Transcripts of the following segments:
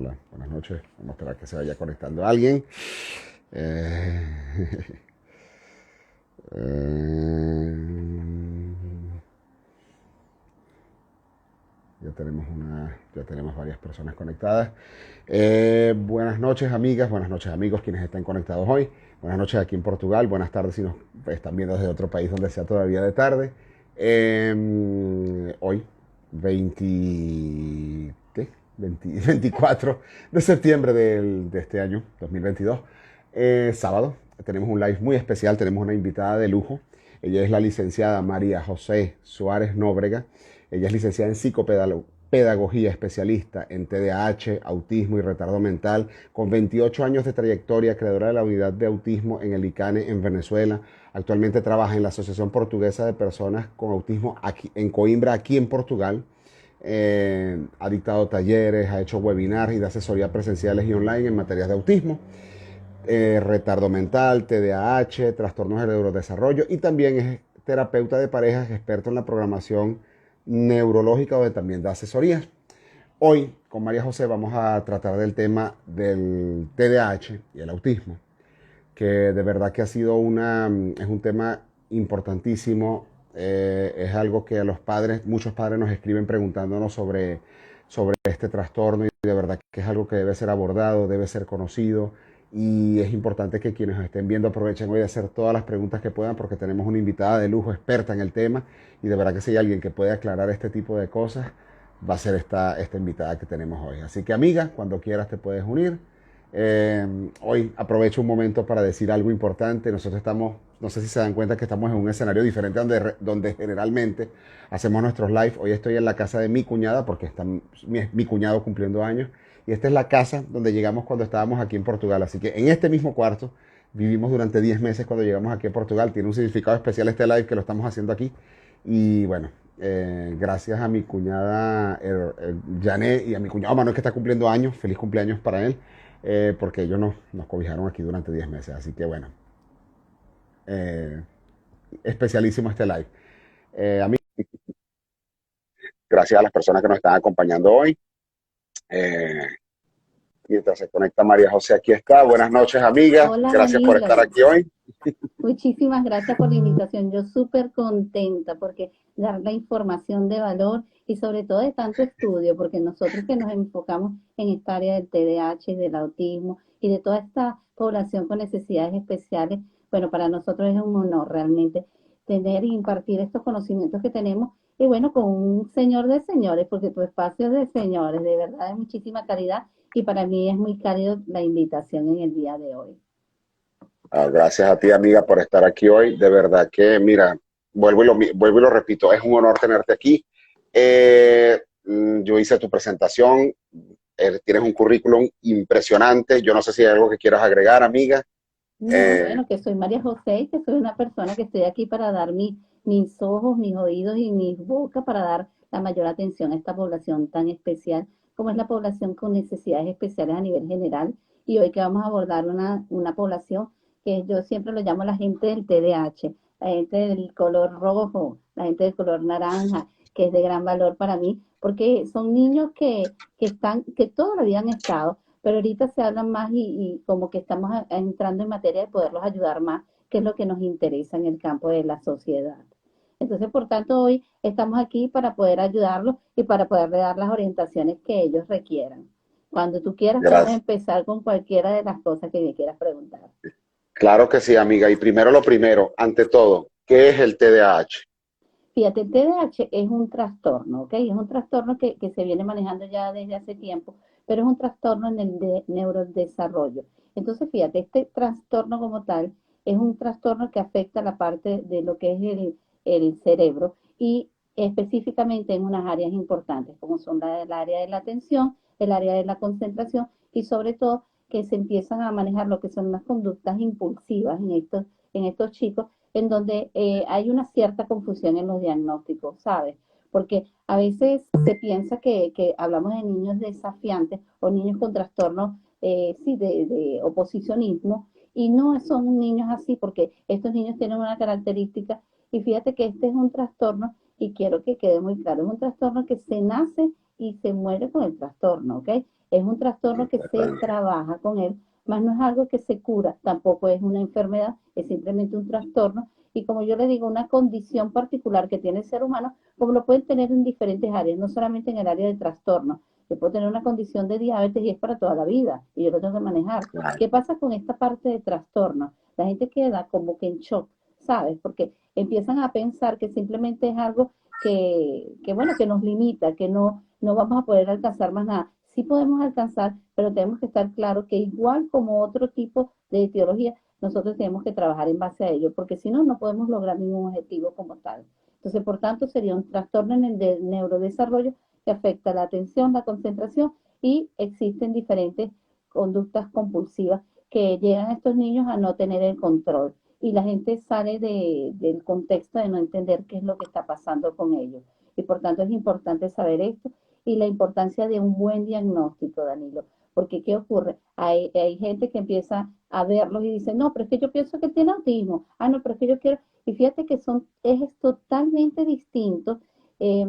Hola, buenas noches. Vamos a esperar que se vaya conectando alguien. Eh, eh, ya tenemos varias personas conectadas. Buenas noches, amigas, buenas noches, amigos, quienes están conectados hoy. Buenas noches aquí en Portugal, buenas tardes si nos están viendo desde otro país donde sea todavía de tarde. Hoy, 20, ¿qué? 24 de septiembre de este año, 2022, sábado. Tenemos un live muy especial, tenemos una invitada de lujo. Ella es la licenciada María José Suárez Nóbrega. Ella es licenciada en psicopedagogía, especialista en TDAH, autismo y retardo mental, con 28 años de trayectoria, creadora de la unidad de autismo en el ICANE en Venezuela. Actualmente trabaja en la Asociación Portuguesa de Personas con Autismo aquí, en Coimbra, aquí en Portugal. Ha dictado talleres, ha hecho webinars y de asesoría presenciales y online en materias de autismo, retardo mental, TDAH, trastornos del neurodesarrollo, y también es terapeuta de parejas, experto en la programación neurológica, donde también da asesorías. Hoy con María José vamos a tratar del tema del TDAH y el autismo, que de verdad que ha sido es un tema importantísimo. Es algo que a los padres, muchos padres nos escriben preguntándonos sobre este trastorno, y de verdad que es algo que debe ser abordado, debe ser conocido, y es importante que quienes nos estén viendo aprovechen hoy de hacer todas las preguntas que puedan, porque tenemos una invitada de lujo experta en el tema, y de verdad que si hay alguien que puede aclarar este tipo de cosas, va a ser esta invitada que tenemos hoy. Así que, amiga, cuando quieras te puedes unir. Hoy aprovecho un momento para decir algo importante. Nosotros estamos, no sé si se dan cuenta que estamos en un escenario diferente donde generalmente hacemos nuestros live. Hoy estoy en la casa de mi cuñada porque está mi cuñado cumpliendo años. Y esta es la casa donde llegamos cuando estábamos aquí en Portugal. Así que en este mismo cuarto vivimos durante 10 meses cuando llegamos aquí a Portugal. Tiene un significado especial este live que lo estamos haciendo aquí. Y bueno, gracias a mi cuñada Janet y a mi cuñado Manuel, que está cumpliendo años. Feliz cumpleaños para él, porque ellos nos cobijaron aquí durante 10 meses. Así que bueno, eh, especialísimo este live. A mí, gracias a las personas que nos están acompañando hoy. Eh, Mientras se conecta María José, aquí está. Buenas noches, amiga. Hola Gracias por estar Danilo, aquí hoy. muchísimas gracias por la invitación. Yo súper contenta porque dar la información de valor y sobre todo de tanto estudio, porque nosotros que nos enfocamos en esta área del TDAH y del autismo y de toda esta población con necesidades especiales, bueno, para nosotros es un honor realmente tener y impartir estos conocimientos que tenemos. Y bueno, con un señor de señores, porque tu espacio es de señores, de verdad de muchísima calidad y para mí es muy cálido la invitación en el día de hoy. Gracias a ti, amiga, por estar aquí hoy. De verdad que, mira, vuelvo y lo repito, es un honor tenerte aquí. Yo hice tu presentación, tienes un currículum impresionante. Yo no sé si hay algo que quieras agregar, amiga. No, Eh, bueno, que soy María José y que soy una persona que estoy aquí para dar mis ojos, mis oídos y mis bocas para dar la mayor atención a esta población tan especial como es la población con necesidades especiales a nivel general. Y hoy que vamos a abordar una población que yo siempre lo llamo la gente del TDAH, la gente del color rojo, la gente del color naranja, que es de gran valor para mí, porque son niños que toda la vida han estado, pero ahorita se habla más y como que estamos entrando en materia de poderlos ayudar más, que es lo que nos interesa en el campo de la sociedad. Entonces, por tanto, hoy estamos aquí para poder ayudarlos y para poderle dar las orientaciones que ellos requieran. Cuando tú quieras, podemos gracias. empezar con cualquiera de las cosas que me quieras preguntar. Claro que sí, amiga. Y primero lo primero, ante todo, ¿qué es el TDAH? Fíjate, el TDAH es un trastorno, ¿ok? Es un trastorno que se viene manejando ya desde hace tiempo, pero es un trastorno en el neurodesarrollo. Entonces, fíjate, este trastorno como tal es un trastorno que afecta la parte de lo que es el cerebro y específicamente en unas áreas importantes, como son el área de la atención, el área de la concentración y sobre todo que se empiezan a manejar lo que son las conductas impulsivas en estos chicos en donde hay una cierta confusión en los diagnósticos, ¿sabes? Porque a veces se piensa que hablamos de niños desafiantes o niños con trastornos sí, de oposicionismo, y no son niños así, porque estos niños tienen una característica, y fíjate que este es un trastorno, y quiero que quede muy claro, es un trastorno que se nace y se muere con el trastorno, ¿ok? Es un trastorno que se trabaja con él, más no es algo que se cura, tampoco es una enfermedad, es simplemente un trastorno. Y como yo le digo, una condición particular que tiene el ser humano, como lo pueden tener en diferentes áreas, no solamente en el área del trastorno. Yo puedo tener una condición de diabetes y es para toda la vida, y yo lo tengo que manejar. Claro. ¿Qué pasa con esta parte de trastorno? La gente queda como que en shock, ¿sabes? Porque empiezan a pensar que simplemente es algo bueno, que nos limita, que no vamos a poder alcanzar más nada. Sí podemos alcanzar, pero tenemos que estar claros que igual como otro tipo de etiología, nosotros tenemos que trabajar en base a ello, porque si no, no podemos lograr ningún objetivo como tal. Entonces, por tanto, sería un trastorno en el neurodesarrollo que afecta la atención, la concentración y existen diferentes conductas compulsivas que llegan a estos niños a no tener el control y la gente sale del contexto de no entender qué es lo que está pasando con ellos. Y por tanto es importante saber esto y la importancia de un buen diagnóstico, Danilo. Porque ¿qué ocurre? Hay gente que empieza a verlos y dice, no, pero es que yo pienso que tiene autismo. Ah, no, pero es que yo quiero... Y fíjate que es totalmente distinto. Eh,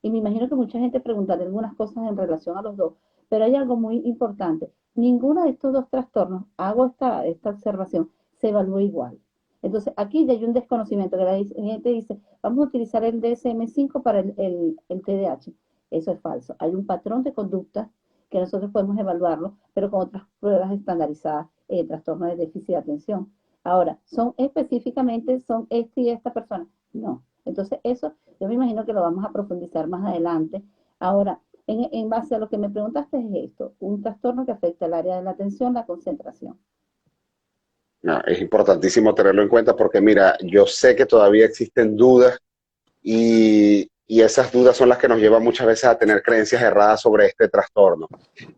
y me imagino que mucha gente preguntará algunas cosas en relación a los dos. Pero hay algo muy importante. Ninguno de estos dos trastornos, hago esta observación, se evalúa igual. Entonces, aquí ya hay un desconocimiento, que la gente dice, vamos a utilizar el DSM-5 para el TDAH. Eso es falso. Hay un patrón de conducta que nosotros podemos evaluarlo, pero con otras pruebas estandarizadas, trastorno de déficit de atención. Ahora, ¿son específicamente, son este y esta persona? No. Entonces, eso yo me imagino que lo vamos a profundizar más adelante. Ahora, en base a lo que me preguntaste es esto, un trastorno que afecta el área de la atención, la concentración. No, es importantísimo tenerlo en cuenta porque mira, yo sé que todavía existen dudas y esas dudas son las que nos llevan muchas veces a tener creencias erradas sobre este trastorno.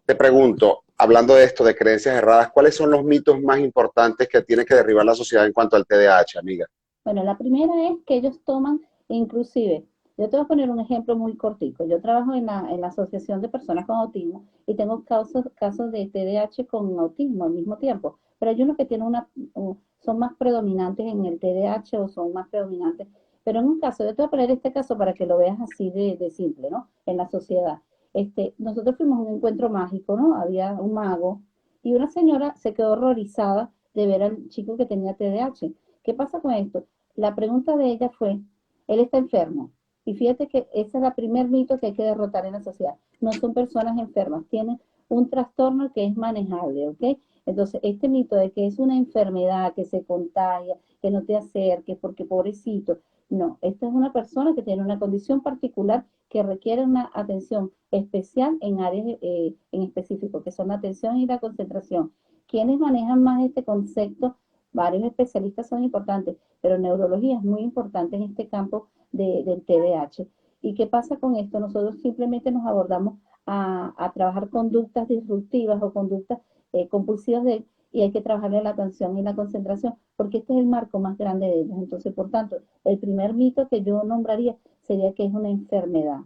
Te pregunto, hablando de esto, de creencias erradas, ¿cuáles son los mitos más importantes que tiene que derribar la sociedad en cuanto al TDAH, amiga? Bueno, la primera es que ellos toman, inclusive, yo te voy a poner un ejemplo muy cortico. Yo trabajo en la Asociación de Personas con Autismo y tengo casos de TDAH con autismo al mismo tiempo, pero hay unos que tienen son más predominantes en el TDAH o son más predominantes. Pero en un caso, yo te voy a poner este caso para que lo veas así de simple, ¿no? En la sociedad. Nosotros fuimos a un encuentro mágico, ¿no? Había un mago y una señora se quedó horrorizada de ver al chico que tenía TDAH. ¿Qué pasa con esto? La pregunta de ella fue, él está enfermo. Y fíjate que ese es el primer mito que hay que derrotar en la sociedad. No son personas enfermas, tienen un trastorno que es manejable, ¿ok? Entonces, este mito de que es una enfermedad que se contagia, que no te acerques porque pobrecito, no, esta es una persona que tiene una condición particular que requiere una atención especial en áreas en específico, que son la atención y la concentración. ¿Quiénes manejan más este concepto? Varios especialistas son importantes, pero neurología es muy importante en este campo del TDAH. ¿Y qué pasa con esto? Nosotros simplemente nos abordamos a trabajar conductas disruptivas o conductas compulsivas y hay que trabajarle la atención y la concentración, porque este es el marco más grande de ellos. Entonces, por tanto, el primer mito que yo nombraría sería que es una enfermedad.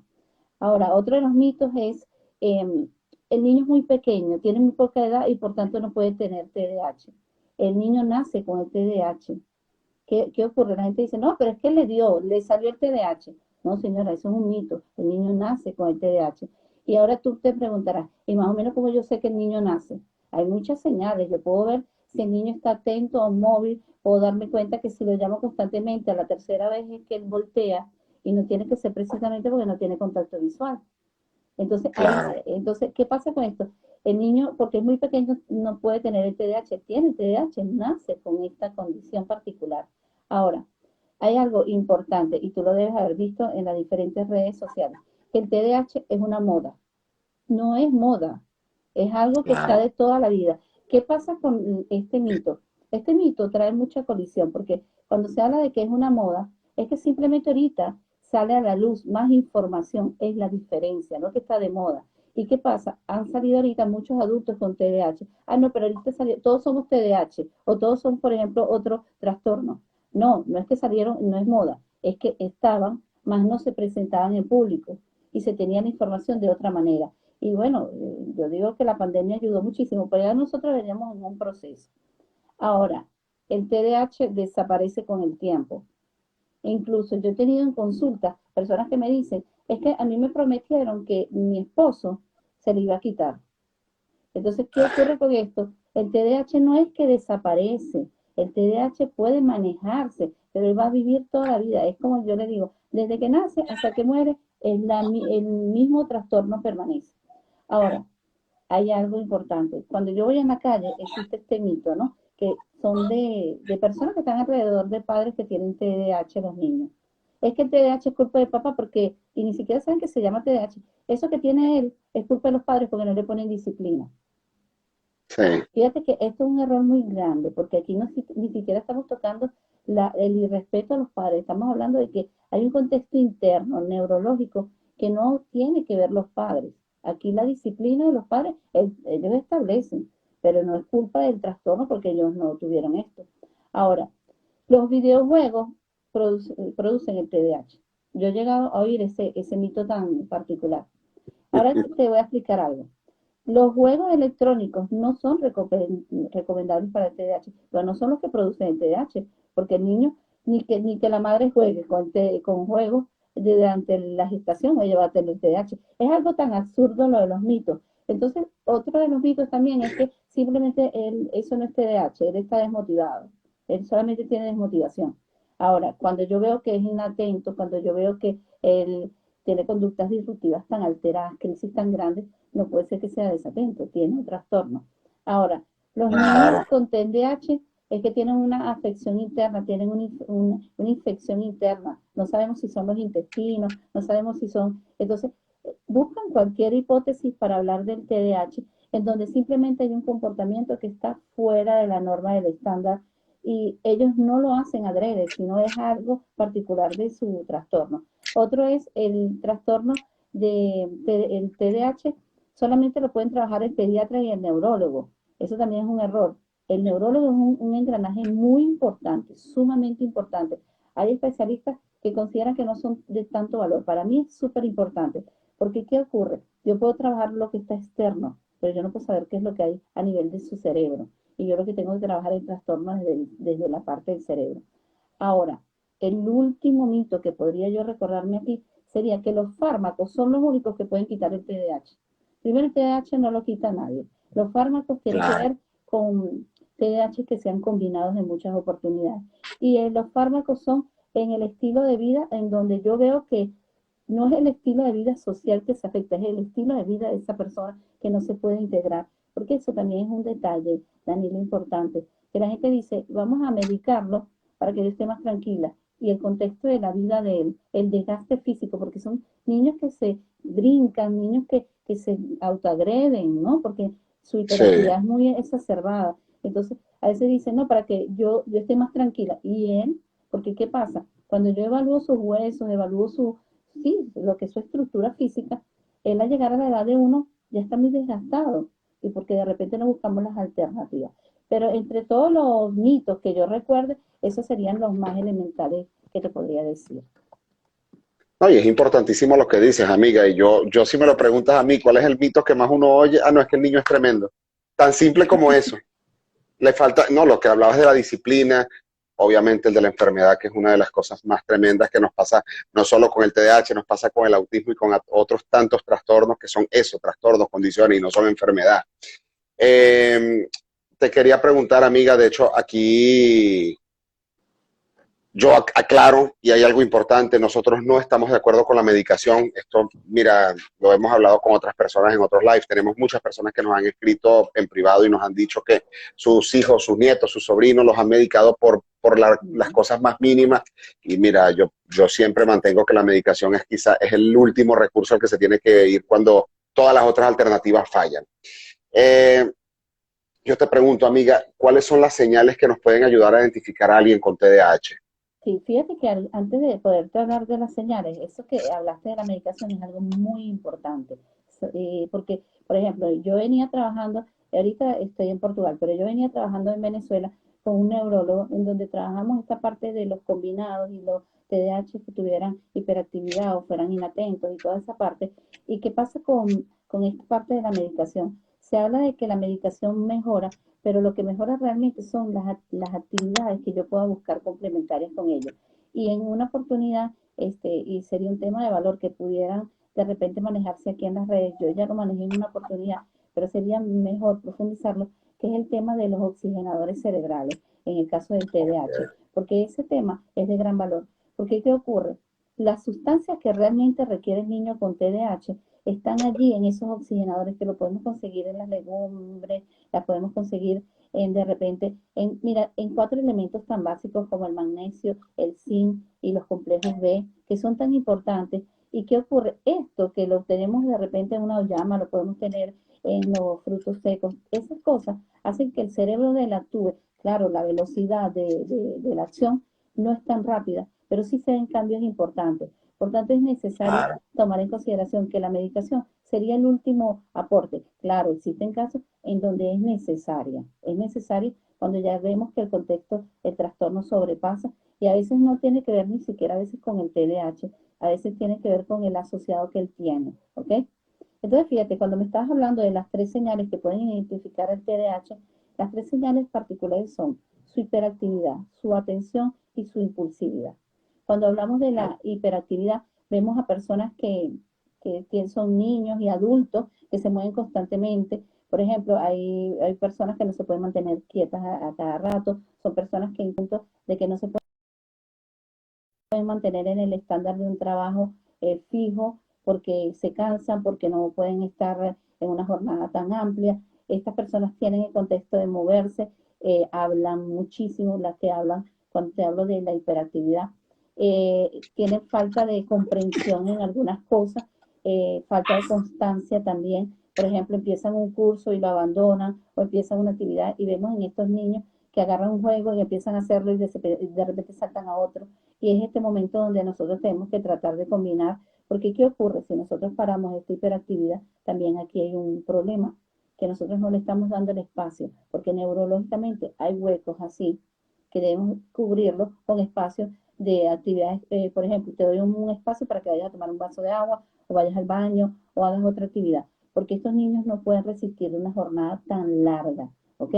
Ahora, otro de los mitos es eh, el niño es muy pequeño, tiene muy poca edad y por tanto no puede tener TDAH. El niño nace con el TDAH. ¿Qué ocurre? La gente dice, no, pero es que le salió el TDAH. No, señora, eso es un mito. El niño nace con el TDAH. Y ahora tú te preguntarás, y más o menos como yo sé que el niño nace. Hay muchas señales. Yo puedo ver si el niño está atento a un móvil, puedo darme cuenta que si lo llamo constantemente, a la tercera vez es que él voltea y no tiene que ser precisamente porque no tiene contacto visual. Claro. Entonces, ¿qué pasa con esto? El niño, porque es muy pequeño, no puede tener el TDAH, tiene el TDAH, nace con esta condición particular. Ahora, hay algo importante y tú lo debes haber visto en las diferentes redes sociales, que el TDAH es una moda, no es moda, es algo que está Claro. de toda la vida. ¿Qué pasa con este mito? Este mito trae mucha colisión porque cuando se habla de que es una moda, es que simplemente ahorita sale a la luz más información, es la diferencia, no que está de moda. ¿Y qué pasa? Han salido ahorita muchos adultos con TDAH. Ah, no, pero ahorita salió, todos somos TDAH o todos son, por ejemplo, otro trastorno. No, no es que salieron, no es moda, es que estaban, más no se presentaban en público y se tenía la información de otra manera. Y bueno, yo digo que la pandemia ayudó muchísimo, pero ya nosotros veníamos en un proceso. Ahora, el TDAH desaparece con el tiempo. E incluso yo he tenido en consulta personas que me dicen, es que a mí me prometieron que mi esposo se le iba a quitar. Entonces, ¿qué ocurre con esto? El TDAH no es que desaparece, el TDAH puede manejarse, pero él va a vivir toda la vida. Es como yo le digo, desde que nace hasta que muere, el mismo trastorno permanece. Ahora, hay algo importante. Cuando yo voy en la calle, existe este mito, ¿no? Que son de personas que están alrededor de padres que tienen TDAH los niños. Es que el TDAH es culpa del papá porque, y ni siquiera saben que se llama TDAH. Eso que tiene él es culpa de los padres porque no le ponen disciplina. Sí, Fíjate que esto es un error muy grande, porque aquí no, ni siquiera estamos tocando el irrespeto a los padres, estamos hablando de que hay un contexto interno, neurológico, que no tiene que ver los padres. Aquí la disciplina de los padres, ellos establecen, pero no es culpa del trastorno porque ellos no tuvieron esto. Ahora, los videojuegos producen el TDAH. Yo he llegado a oír ese mito tan particular. Ahora te voy a explicar algo. Los juegos electrónicos no son recomendables para el TDAH, pero no son los que producen el TDAH, porque el niño, ni que la madre juegue con juegos durante la gestación, ella va a tener TDAH. Es algo tan absurdo lo de los mitos. Entonces, otro de los mitos también es que simplemente eso no es TDAH, él está desmotivado, él solamente tiene desmotivación. Ahora, cuando yo veo que es inatento, cuando yo veo que él tiene conductas disruptivas tan alteradas, crisis tan grandes, no puede ser que sea desatento, tiene un trastorno. Ahora, los niños con TDAH es que tienen una afección interna, tienen una infección interna, no sabemos si son los intestinos, no sabemos si son, entonces buscan cualquier hipótesis para hablar del TDAH, en donde simplemente hay un comportamiento que está fuera de la norma del estándar y ellos no lo hacen adrede, sino es algo particular de su trastorno. Otro es el trastorno el TDAH solamente lo pueden trabajar el pediatra y el neurólogo. Eso también es un error. El neurólogo es un engranaje muy importante, sumamente importante. Hay especialistas que consideran que no son de tanto valor. Para mí es súper importante, porque ¿qué ocurre? Yo puedo trabajar lo que está externo, pero yo no puedo saber qué es lo que hay a nivel de su cerebro. Y yo lo que tengo que trabajar el trastorno desde la parte del cerebro. Ahora, el último mito que podría yo recordarme aquí sería que los fármacos son los únicos que pueden quitar el TDAH. Primero, el TDAH no lo quita nadie. Los fármacos tienen que ver con TDAH que sean combinados en muchas oportunidades. Y los fármacos son en el estilo de vida en donde yo veo que no es el estilo de vida social que se afecta, es el estilo de vida de esa persona que no se puede integrar. Porque eso también es un detalle, Daniela, importante, que la gente dice, vamos a medicarlo para que yo esté más tranquila. Y el contexto de la vida de él, el desgaste físico, porque son niños que se brincan, niños que se autoagreden, ¿no? Porque su sí. hiperactividad es muy exacerbada. Entonces, a veces dicen, no, para que yo esté más tranquila. Y él, porque ¿qué pasa? Cuando yo evalúo sus huesos, evalúo sí, lo que es su estructura física, él al llegar a la edad de uno ya está muy desgastado. Y porque de repente no buscamos las alternativas. Pero entre todos los mitos que yo recuerde, esos serían los más elementales que te podría decir. No, y es importantísimo lo que dices, amiga. Y yo si me lo preguntas a mí, ¿cuál es el mito que más uno oye? Ah, no, es que el niño es tremendo. Tan simple como eso. Le falta, no, lo que hablabas de la disciplina, obviamente el de la enfermedad, que es una de las cosas más tremendas que nos pasa, no solo con el TDAH, nos pasa con el autismo y con otros tantos trastornos que son eso, trastornos, condiciones y no son enfermedad. Eh, Te quería preguntar, amiga, de hecho, aquí yo aclaro, y hay algo importante, nosotros no estamos de acuerdo con la medicación. Esto, mira, lo hemos hablado con otras personas en otros lives. Tenemos muchas personas que nos han escrito en privado y nos han dicho que sus hijos, sus nietos, sus sobrinos los han medicado las cosas más mínimas. Y mira, yo siempre mantengo que la medicación es quizá es el último recurso al que se tiene que ir cuando todas las otras alternativas fallan. Eh, yo te pregunto, amiga, ¿cuáles son las señales que nos pueden ayudar a identificar a alguien con TDAH? Sí, fíjate que antes de poderte hablar de las señales, eso que hablaste de la medicación es algo muy importante. Porque, por ejemplo, yo venía trabajando, ahorita estoy en Portugal, pero yo venía trabajando en Venezuela con un neurólogo en donde trabajamos esta parte de los combinados y los TDAH que tuvieran hiperactividad o fueran inatentos y toda esa parte. ¿Y qué pasa con esta parte de la medicación? Se habla de que la medicación mejora, pero lo que mejora realmente son las actividades que yo pueda buscar complementarias con ellos. Y en una oportunidad y sería un tema de valor que pudieran de repente manejarse aquí en las redes. Yo ya lo manejé en una oportunidad, pero sería mejor profundizarlo, que es el tema de los oxigenadores cerebrales, en el caso del TDAH, porque ese tema es de gran valor. Porque ¿qué ocurre? Las sustancias que realmente requiere el niño con TDAH están allí en esos oxigenadores que lo podemos conseguir en las legumbres, las podemos conseguir de repente mira, en cuatro elementos tan básicos como el magnesio, el zinc y los complejos B, que son tan importantes. ¿Y qué ocurre? Esto que lo tenemos de repente en una oyama, lo podemos tener en los frutos secos, esas cosas hacen que el cerebro de él actúe. Claro, la velocidad de la acción no es tan rápida, pero sí se ven cambios importantes. Por tanto, es necesario tomar en consideración que la medicación sería el último aporte. Claro, existen casos en donde es necesaria. Es necesario cuando ya vemos que el contexto, el trastorno sobrepasa y a veces no tiene que ver ni siquiera a veces con el TDAH, a veces tiene que ver con el asociado que él tiene, ¿ok? Entonces, fíjate, cuando me estabas hablando de las tres señales que pueden identificar el TDAH, las tres señales particulares son su hiperactividad, su atención y su impulsividad. Cuando hablamos de la hiperactividad, vemos a personas que son niños y adultos que se mueven constantemente. Por ejemplo, hay personas que no se pueden mantener quietas a cada rato, son personas que incluso de que no se pueden mantener en el estándar de un trabajo fijo porque se cansan, porque no pueden estar en una jornada tan amplia. Estas personas tienen el contexto de moverse, hablan muchísimo, las que hablan, cuando te hablo de la hiperactividad, tienen falta de comprensión en algunas cosas, falta de constancia también. Por ejemplo, empiezan un curso y lo abandonan, o empiezan una actividad y vemos en estos niños que agarran un juego y empiezan a hacerlo y de repente saltan a otro. Y es este momento donde nosotros tenemos que tratar de combinar, porque ¿qué ocurre? Si nosotros paramos esta hiperactividad, también aquí hay un problema, que nosotros no le estamos dando el espacio, porque neurológicamente hay huecos así, que debemos cubrirlos con espacios de actividades, por ejemplo, te doy un espacio para que vayas a tomar un vaso de agua, o vayas al baño, o hagas otra actividad, porque estos niños no pueden resistir una jornada tan larga, ¿ok?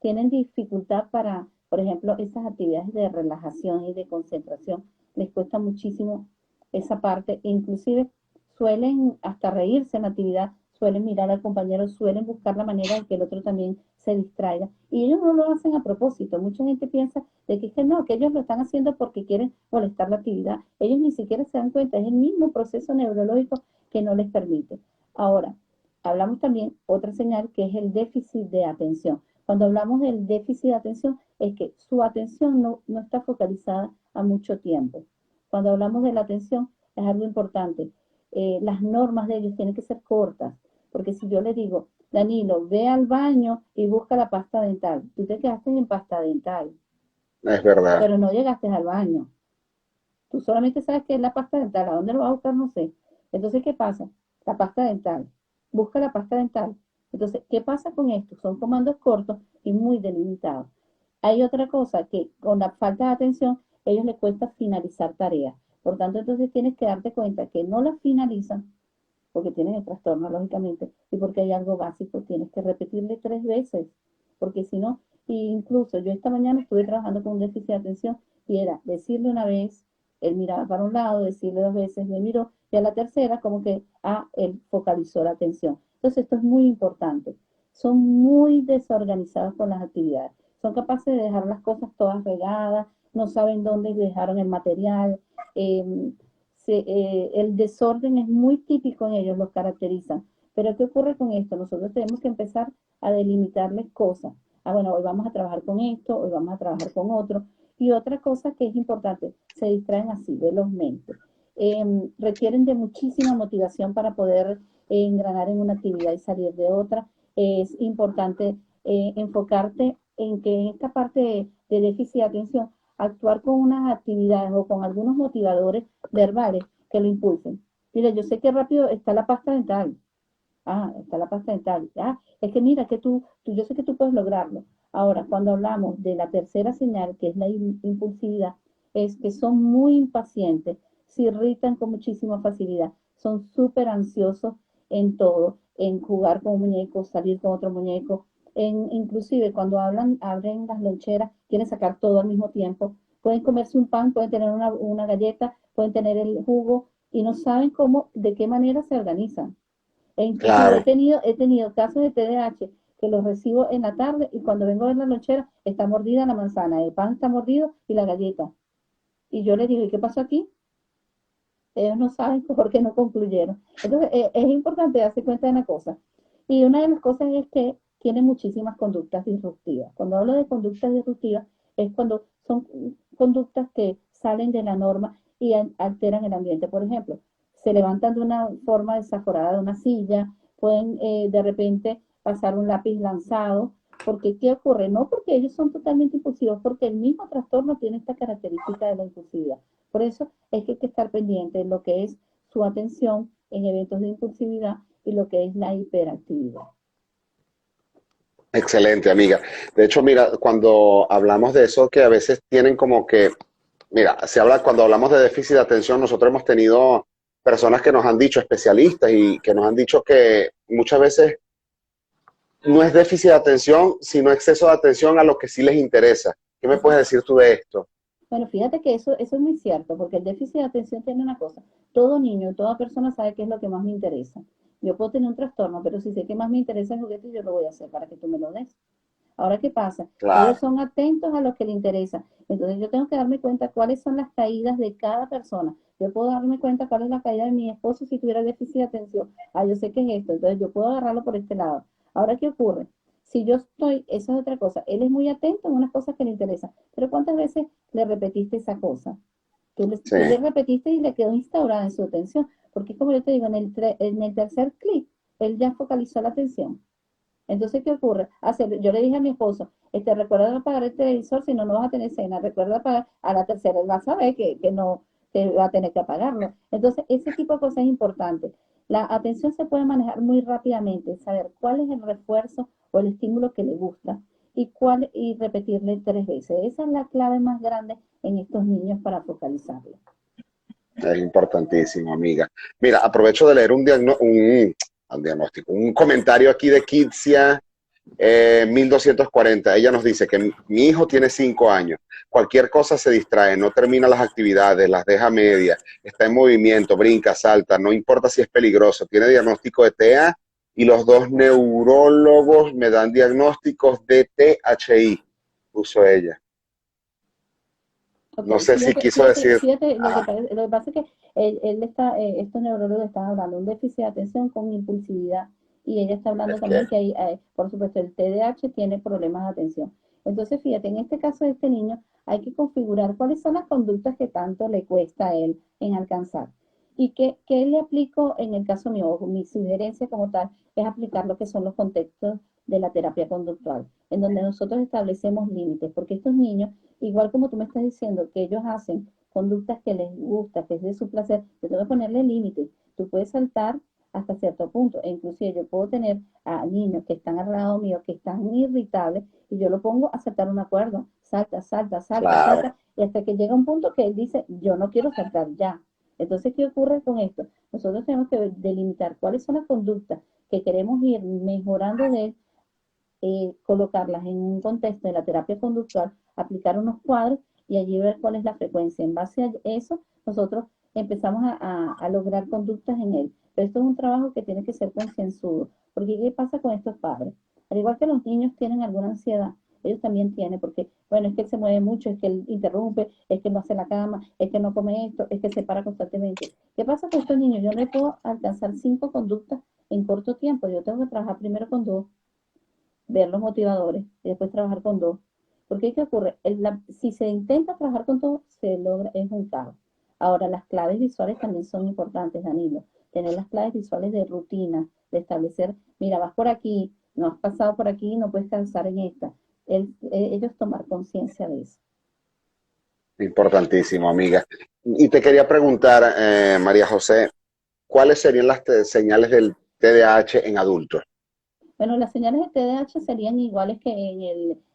Tienen dificultad para, por ejemplo, esas actividades de relajación y de concentración, les cuesta muchísimo esa parte, e inclusive suelen hasta reírse en la actividad, suelen mirar al compañero, suelen buscar la manera de que el otro también se distraiga, y ellos no lo hacen a propósito. Mucha gente piensa de que no, que ellos lo están haciendo porque quieren molestar la actividad, ellos ni siquiera se dan cuenta, es el mismo proceso neurológico que no les permite. Ahora, hablamos también otra señal que es el déficit de atención. Cuando hablamos del déficit de atención, es que su atención no está focalizada a mucho tiempo. Cuando hablamos de la atención, es algo importante. Las normas de ellos tienen que ser cortas, porque si yo le digo, Danilo, ve al baño y busca la pasta dental, tú te quedaste en pasta dental, Es verdad. pero no llegaste al baño. Tú solamente sabes que es la pasta dental, ¿a dónde lo vas a buscar? No sé. Entonces, ¿qué pasa? La pasta dental. Busca la pasta dental. Entonces, ¿qué pasa con esto? Son comandos cortos y muy delimitados. Hay otra cosa que con la falta de atención, ellos les cuesta finalizar tareas. Por tanto, entonces tienes que darte cuenta que no las finalizan porque tienen el trastorno, lógicamente, y porque hay algo básico, tienes que repetirle 3 veces, porque si no, incluso yo esta mañana estuve trabajando con un déficit de atención y era decirle una vez, él miraba para un lado, decirle 2 veces, me miró, y a la tercera como que, él focalizó la atención. Entonces esto es muy importante. Son muy desorganizados con las actividades. Son capaces de dejar las cosas todas regadas, no saben dónde dejaron el material, el desorden es muy típico en ellos, los caracterizan. Pero ¿qué ocurre con esto? Nosotros tenemos que empezar a delimitarles cosas. Bueno, hoy vamos a trabajar con esto, hoy vamos a trabajar con otro. Y otra cosa que es importante, se distraen así velozmente. Requieren de muchísima motivación para poder engranar en una actividad y salir de otra. Es importante enfocarte en que en esta parte de déficit de atención, actuar con unas actividades o con algunos motivadores verbales que lo impulsen. Mira, yo sé que rápido está la pasta dental. Está la pasta dental. Es que mira, que yo sé que tú puedes lograrlo. Ahora, cuando hablamos de la tercera señal, que es la impulsividad, es que son muy impacientes, se irritan con muchísima facilidad, son súper ansiosos en todo, en jugar con un muñeco, salir con otro muñeco, inclusive cuando abren las loncheras, quieren sacar todo al mismo tiempo, pueden comerse un pan, pueden tener una galleta, pueden tener el jugo y no saben cómo, de qué manera se organizan. E inclusive Claro, he tenido casos de TDAH que los recibo en la tarde y cuando vengo a ver la lonchera está mordida la manzana, el pan está mordido y la galleta. Y yo les digo, ¿y qué pasó aquí? Ellos no saben por qué no concluyeron. Entonces, es importante darse cuenta de una cosa. Y una de las cosas es que tiene muchísimas conductas disruptivas. Cuando hablo de conductas disruptivas, es cuando son conductas que salen de la norma y alteran el ambiente. Por ejemplo, se levantan de una forma desaforada de una silla, pueden de repente pasar un lápiz lanzado, porque ¿qué ocurre? No porque ellos son totalmente impulsivos, porque el mismo trastorno tiene esta característica de la impulsividad. Por eso es que hay que estar pendiente de lo que es su atención en eventos de impulsividad y lo que es la hiperactividad. excelente, amiga. De hecho, mira, cuando hablamos de eso, que a veces tienen como que, mira, se habla cuando hablamos de déficit de atención, nosotros hemos tenido personas que nos han dicho, especialistas, y que nos han dicho que muchas veces no es déficit de atención, sino exceso de atención a lo que sí les interesa. ¿Qué me Eso puedes decir tú de esto? Bueno, fíjate que eso es muy cierto, porque el déficit de atención tiene una cosa. Todo niño, toda persona sabe qué es lo que más me interesa. Yo puedo tener un trastorno, pero si sé que más me interesa el juguete, yo lo voy a hacer para que tú me lo des. Ahora, ¿qué pasa? Ellos Claro, son atentos a lo que les interesa. Entonces, yo tengo que darme cuenta cuáles son las caídas de cada persona. Yo puedo darme cuenta cuál es la caída de mi esposo si tuviera déficit de atención. Ah, yo sé que es esto. Entonces, yo puedo agarrarlo por este lado. Ahora, ¿qué ocurre? Si yo estoy, esa es otra cosa. Él es muy atento en unas cosas que le interesan. Pero ¿cuántas veces le repetiste esa cosa? sí, Tú le repetiste y le quedó instaurada en su atención. Porque, como yo te digo, en el tercer clic, él ya focalizó la atención. Entonces, ¿qué ocurre? Yo le dije a mi esposo, recuerda apagar el televisor, si no, no vas a tener cena. Recuerda apagar a la tercera, él va a saber que no, que va a tener que apagarlo. Entonces, ese tipo de cosas es importante. La atención se puede manejar muy rápidamente, saber cuál es el refuerzo o el estímulo que le gusta y repetirle 3 veces. Esa es la clave más grande en estos niños para focalizarlo. es importantísimo, amiga. Mira, aprovecho de leer un diagnóstico, un comentario aquí de Kitsia 1240. Ella nos dice que mi hijo tiene 5 años, cualquier cosa se distrae, no termina las actividades, las deja media, está en movimiento, brinca, salta, no importa si es peligroso, tiene diagnóstico de TEA y los dos neurólogos me dan diagnósticos de THI, puso ella. Ok, No sé si quiso decir, fíjate, ajá, lo que pasa es que estos neurólogos están hablando de un déficit de atención con impulsividad y ella está hablando es que, también que hay, por supuesto, el TDAH tiene problemas de atención. Entonces, fíjate, en este caso de este niño hay que configurar cuáles son las conductas que tanto le cuesta a él en alcanzar. Y qué le aplico en el caso mío, mi sugerencia como tal es aplicar lo que son los contextos de la terapia conductual, en donde nosotros establecemos límites, porque estos niños igual como tú me estás diciendo que ellos hacen conductas que les gusta, que es de su placer, yo tengo que ponerle límites. Tú puedes saltar hasta cierto punto. E inclusive yo puedo tener a niños que están al lado mío, que están irritables, y yo lo pongo a saltar una cuerda. Salta, salta, salta, claro, salta, y hasta que llega un punto que él dice, yo no quiero saltar ya. Entonces, ¿qué ocurre con esto? Nosotros tenemos que delimitar cuáles son las conductas que queremos ir mejorando de él, colocarlas en un contexto de la terapia conductual, aplicar unos cuadros y allí ver cuál es la frecuencia. En base a eso, nosotros empezamos a lograr conductas en él. Pero esto es un trabajo que tiene que ser concienzudo, porque ¿qué pasa con estos padres? Al igual que los niños tienen alguna ansiedad, ellos también tienen, porque, bueno, es que él se mueve mucho, es que él interrumpe, es que no hace la cama, es que no come esto, es que se para constantemente. ¿Qué pasa con estos niños? Yo no puedo alcanzar 5 conductas en corto tiempo, yo tengo que trabajar primero con 2, ver los motivadores y después trabajar con 2. Porque ¿qué ocurre? Si se intenta trabajar con 2, se logra, es un caos. Ahora, las claves visuales también son importantes, Danilo. Tener las claves visuales de rutina, de establecer, mira, vas por aquí, no has pasado por aquí, no puedes calzar en esta. Ellos tomar conciencia de eso. importantísimo, amiga. Y te quería preguntar, María José, ¿cuáles serían las señales del TDAH en adultos? Bueno, las señales de TDAH serían iguales que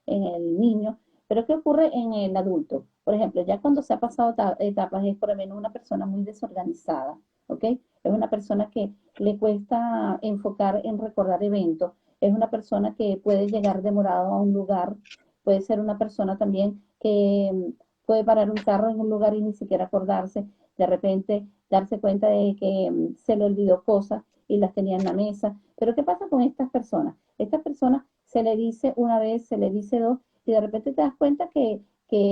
en el niño, pero ¿qué ocurre en el adulto? Por ejemplo, ya cuando se ha pasado etapas, es por lo menos una persona muy desorganizada, ¿ok? Es una persona que le cuesta enfocar en recordar eventos, es una persona que puede llegar demorado a un lugar, puede ser una persona también que puede parar un carro en un lugar y ni siquiera acordarse, de repente darse cuenta de que se le olvidó cosas y las tenía en la mesa. Pero ¿qué pasa con estas personas? Estas personas se le dice una vez, se le dice dos, y de repente te das cuenta que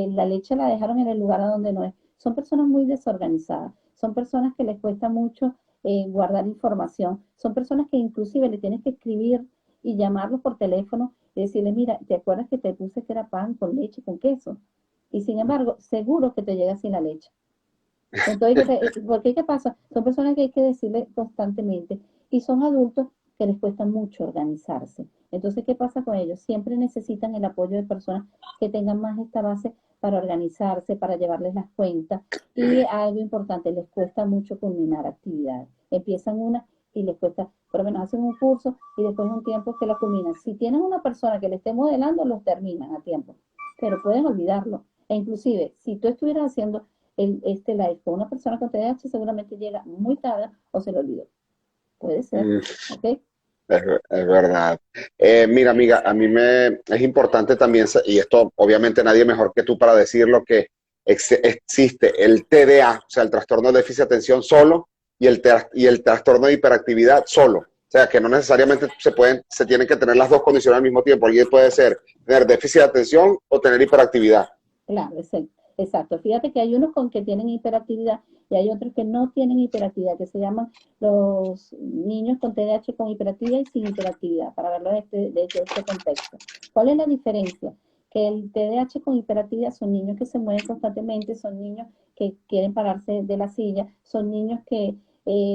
la leche la dejaron en el lugar a donde no es. Son personas muy desorganizadas, son personas que les cuesta mucho guardar información, son personas que inclusive le tienes que escribir y llamarlos por teléfono y decirle, mira, ¿te acuerdas que te puse que era pan con leche, con queso? Y sin embargo, seguro que te llega sin la leche. Entonces, ¿por qué? ¿Qué pasa? Son personas que hay que decirle constantemente y son adultos que les cuesta mucho organizarse. Entonces, ¿qué pasa con ellos? Siempre necesitan el apoyo de personas que tengan más esta base para organizarse, para llevarles las cuentas. Y algo importante, les cuesta mucho culminar actividades. Empiezan una y les cuesta, por lo menos hacen un curso y después de un tiempo que la culminan. Si tienen una persona que le esté modelando, los terminan a tiempo, pero pueden olvidarlo. E inclusive, si tú estuvieras haciendo este live con una persona con TDAH, seguramente llega muy tarde o se lo olvidó. Puede ser, Mm, ¿ok? es verdad. Mira, amiga, a mí me es importante también, y esto obviamente nadie mejor que tú para decirlo, que existe el TDA, o sea, el trastorno de déficit de atención solo, y el trastorno de hiperactividad solo. O sea, que no necesariamente se tienen que tener las dos condiciones al mismo tiempo. Alguien puede ser tener déficit de atención o tener hiperactividad. Claro, exacto. Fíjate que hay unos con que tienen hiperactividad y hay otros que no tienen hiperactividad, que se llaman los niños con TDAH con hiperactividad y sin hiperactividad, para verlo desde este contexto. ¿Cuál es la diferencia? Que el TDAH con hiperactividad son niños que se mueven constantemente, son niños que quieren pararse de la silla, son niños que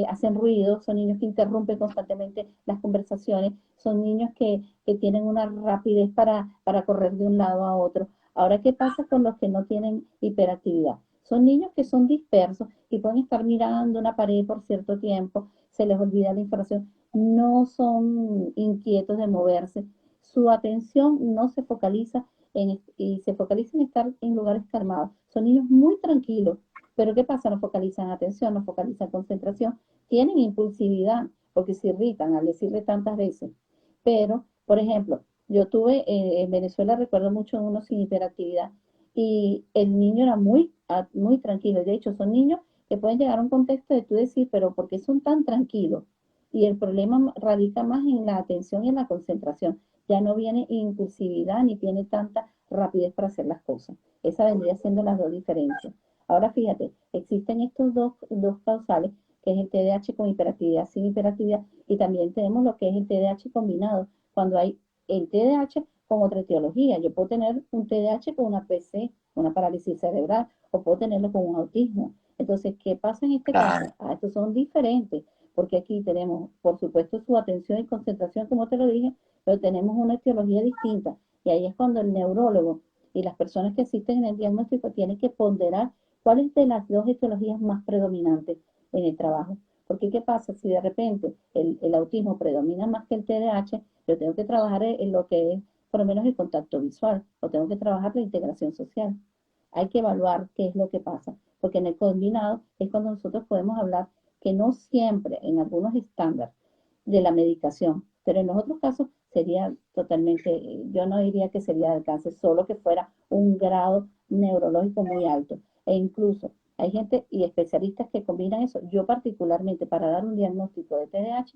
hacen ruido, son niños que interrumpen constantemente las conversaciones, son niños que tienen una rapidez para correr de un lado a otro. Ahora, ¿qué pasa con los que no tienen hiperactividad? Son niños que son dispersos y pueden estar mirando una pared por cierto tiempo, se les olvida la información, no son inquietos de moverse, su atención no se focaliza y se focaliza en estar en lugares calmados. Son niños muy tranquilos, pero ¿qué pasa? No focalizan atención, no focalizan concentración, tienen impulsividad porque se irritan al decirle tantas veces. Pero, por ejemplo, yo tuve en Venezuela, recuerdo mucho uno sin hiperactividad y el niño era muy tranquilo. De hecho, son niños que pueden llegar a un contexto de tú decir, pero ¿por qué son tan tranquilos? Y el problema radica más en la atención y en la concentración. Ya no viene impulsividad ni tiene tanta rapidez para hacer las cosas. Esa vendría siendo las dos diferencias. Ahora fíjate, existen estos dos causales, que es el TDAH con hiperactividad, sin hiperactividad, y también tenemos lo que es el TDAH combinado, cuando hay el TDAH con otra etiología. Yo puedo tener un TDAH con una PC, una parálisis cerebral, o puedo tenerlo con un autismo. Entonces, ¿qué pasa en este Claro. caso? Estos son diferentes, porque aquí tenemos, por supuesto, su atención y concentración, como te lo dije, pero tenemos una etiología distinta. Y ahí es cuando el neurólogo y las personas que asisten en el diagnóstico tienen que ponderar cuál es de las dos etiologías más predominantes en el trabajo. Porque ¿qué pasa si de repente el autismo predomina más que el TDAH? Yo tengo que trabajar en lo que es por lo menos el contacto visual, o tengo que trabajar la integración social. Hay que evaluar qué es lo que pasa, porque en el combinado es cuando nosotros podemos hablar que no siempre, en algunos estándares de la medicación, pero en los otros casos sería totalmente, yo no diría que sería de alcance, solo que fuera un grado neurológico muy alto. E incluso hay gente y especialistas que combinan eso. Yo particularmente para dar un diagnóstico de TDAH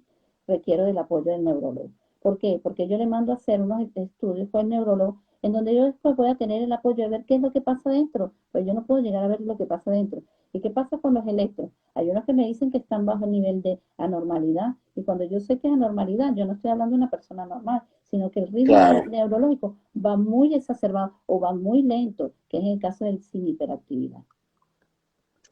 requiero del apoyo del neurólogo. ¿Por qué? Porque yo le mando a hacer unos estudios con el neurólogo en donde yo después voy a tener el apoyo de ver qué es lo que pasa dentro, pues yo no puedo llegar a ver lo que pasa dentro. ¿Y qué pasa con los electros? Hay unos que me dicen que están bajo nivel de anormalidad y cuando yo sé que es anormalidad, yo no estoy hablando de una persona normal, sino que el ritmo Claro. neurológico va muy exacerbado o va muy lento, que es el caso del sin hiperactividad.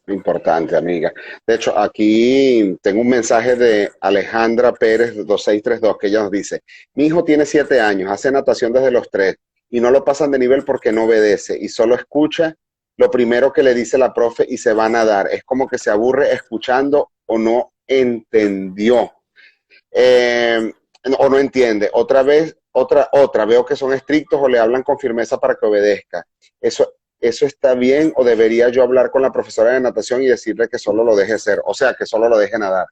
Importante, amiga. De hecho, aquí tengo un mensaje de Alejandra Pérez 2632 que ella nos dice, mi hijo tiene 7 años, hace natación desde los 3 y no lo pasan de nivel porque no obedece y solo escucha lo primero que le dice la profe y se va a nadar. Es como que se aburre escuchando o no entendió. Eh, o no entiende. Otra, veo que son estrictos o le hablan con firmeza para que obedezca. Eso está bien o debería yo hablar con la profesora de natación y decirle que solo lo deje ser, o sea, que solo lo deje nadar.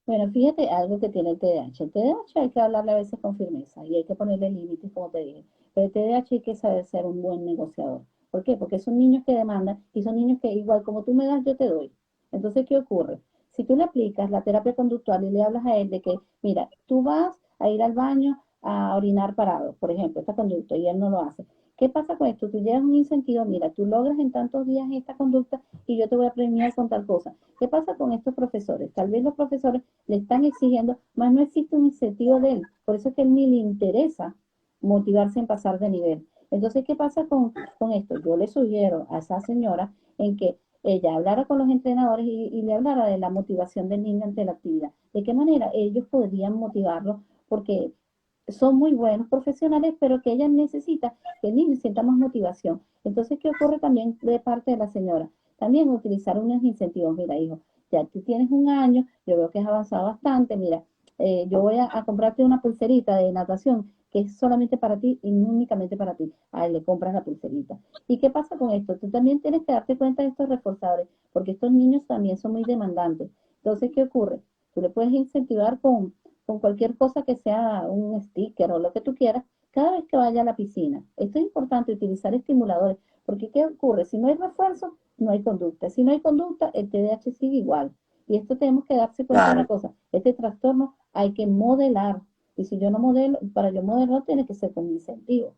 Bueno, fíjate algo que tiene el TDAH. El TDAH hay que hablarle a veces con firmeza y hay que ponerle límites, como te dije. Pero el TDAH hay que saber ser un buen negociador. ¿Por qué? Porque son niños que demandan y son niños que igual como tú me das, yo te doy. Entonces, ¿qué ocurre? Si tú le aplicas la terapia conductual y le hablas a él de que, mira, tú vas a ir al baño a orinar parado, por ejemplo, esta conducta, y él no lo hace. ¿Qué pasa con esto? Tú llevas un incentivo, mira, tú logras en tantos días esta conducta y yo te voy a premiar con tal cosa. ¿Qué pasa con estos profesores? Tal vez los profesores le están exigiendo, más no existe un incentivo de él. Por eso es que a él ni le interesa motivarse en pasar de nivel. Entonces, ¿qué pasa con esto? Yo le sugiero a esa señora en que ella hablara con los entrenadores y le hablara de la motivación del niño ante la actividad. ¿De qué manera ellos podrían motivarlo? Porque son muy buenos profesionales, pero que ella necesita que el niño sienta más motivación. Entonces, ¿qué ocurre también de parte de la señora? También utilizar unos incentivos. Mira, hijo, ya tú tienes un año, yo veo que has avanzado bastante, mira, yo voy a comprarte una pulserita de natación que es solamente para ti y únicamente para ti. A él le compras la pulserita. ¿Y qué pasa con esto? Tú también tienes que darte cuenta de estos reforzadores, porque estos niños también son muy demandantes. Entonces, ¿qué ocurre? Tú le puedes incentivar con cualquier cosa que sea un sticker o lo que tú quieras, cada vez que vaya a la piscina. Esto es importante, utilizar estimuladores, porque ¿qué ocurre? Si no hay refuerzo, no hay conducta. Si no hay conducta, el TDAH sigue igual. Y esto tenemos que darse cuenta de una Claro, cosa, este trastorno hay que modelar. Y si yo no modelo, para yo modelarlo tiene que ser con incentivo.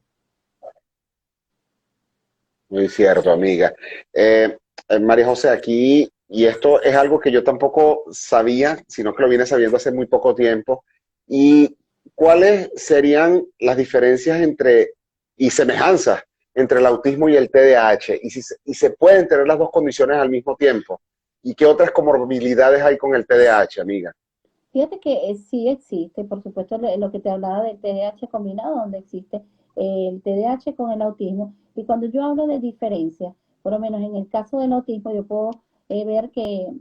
muy cierto, amiga. María José, aquí, y esto es algo que yo tampoco sabía, sino que lo vine sabiendo hace muy poco tiempo, y cuáles serían las diferencias entre y semejanzas entre el autismo y el TDAH, y si y se pueden tener las dos condiciones al mismo tiempo, y qué otras comorbilidades hay con el TDAH, amiga. Fíjate que sí existe, por supuesto, lo que te hablaba del TDAH combinado, donde existe el TDAH con el autismo. Y cuando yo hablo de diferencia, por lo menos en el caso del autismo, yo puedo ver que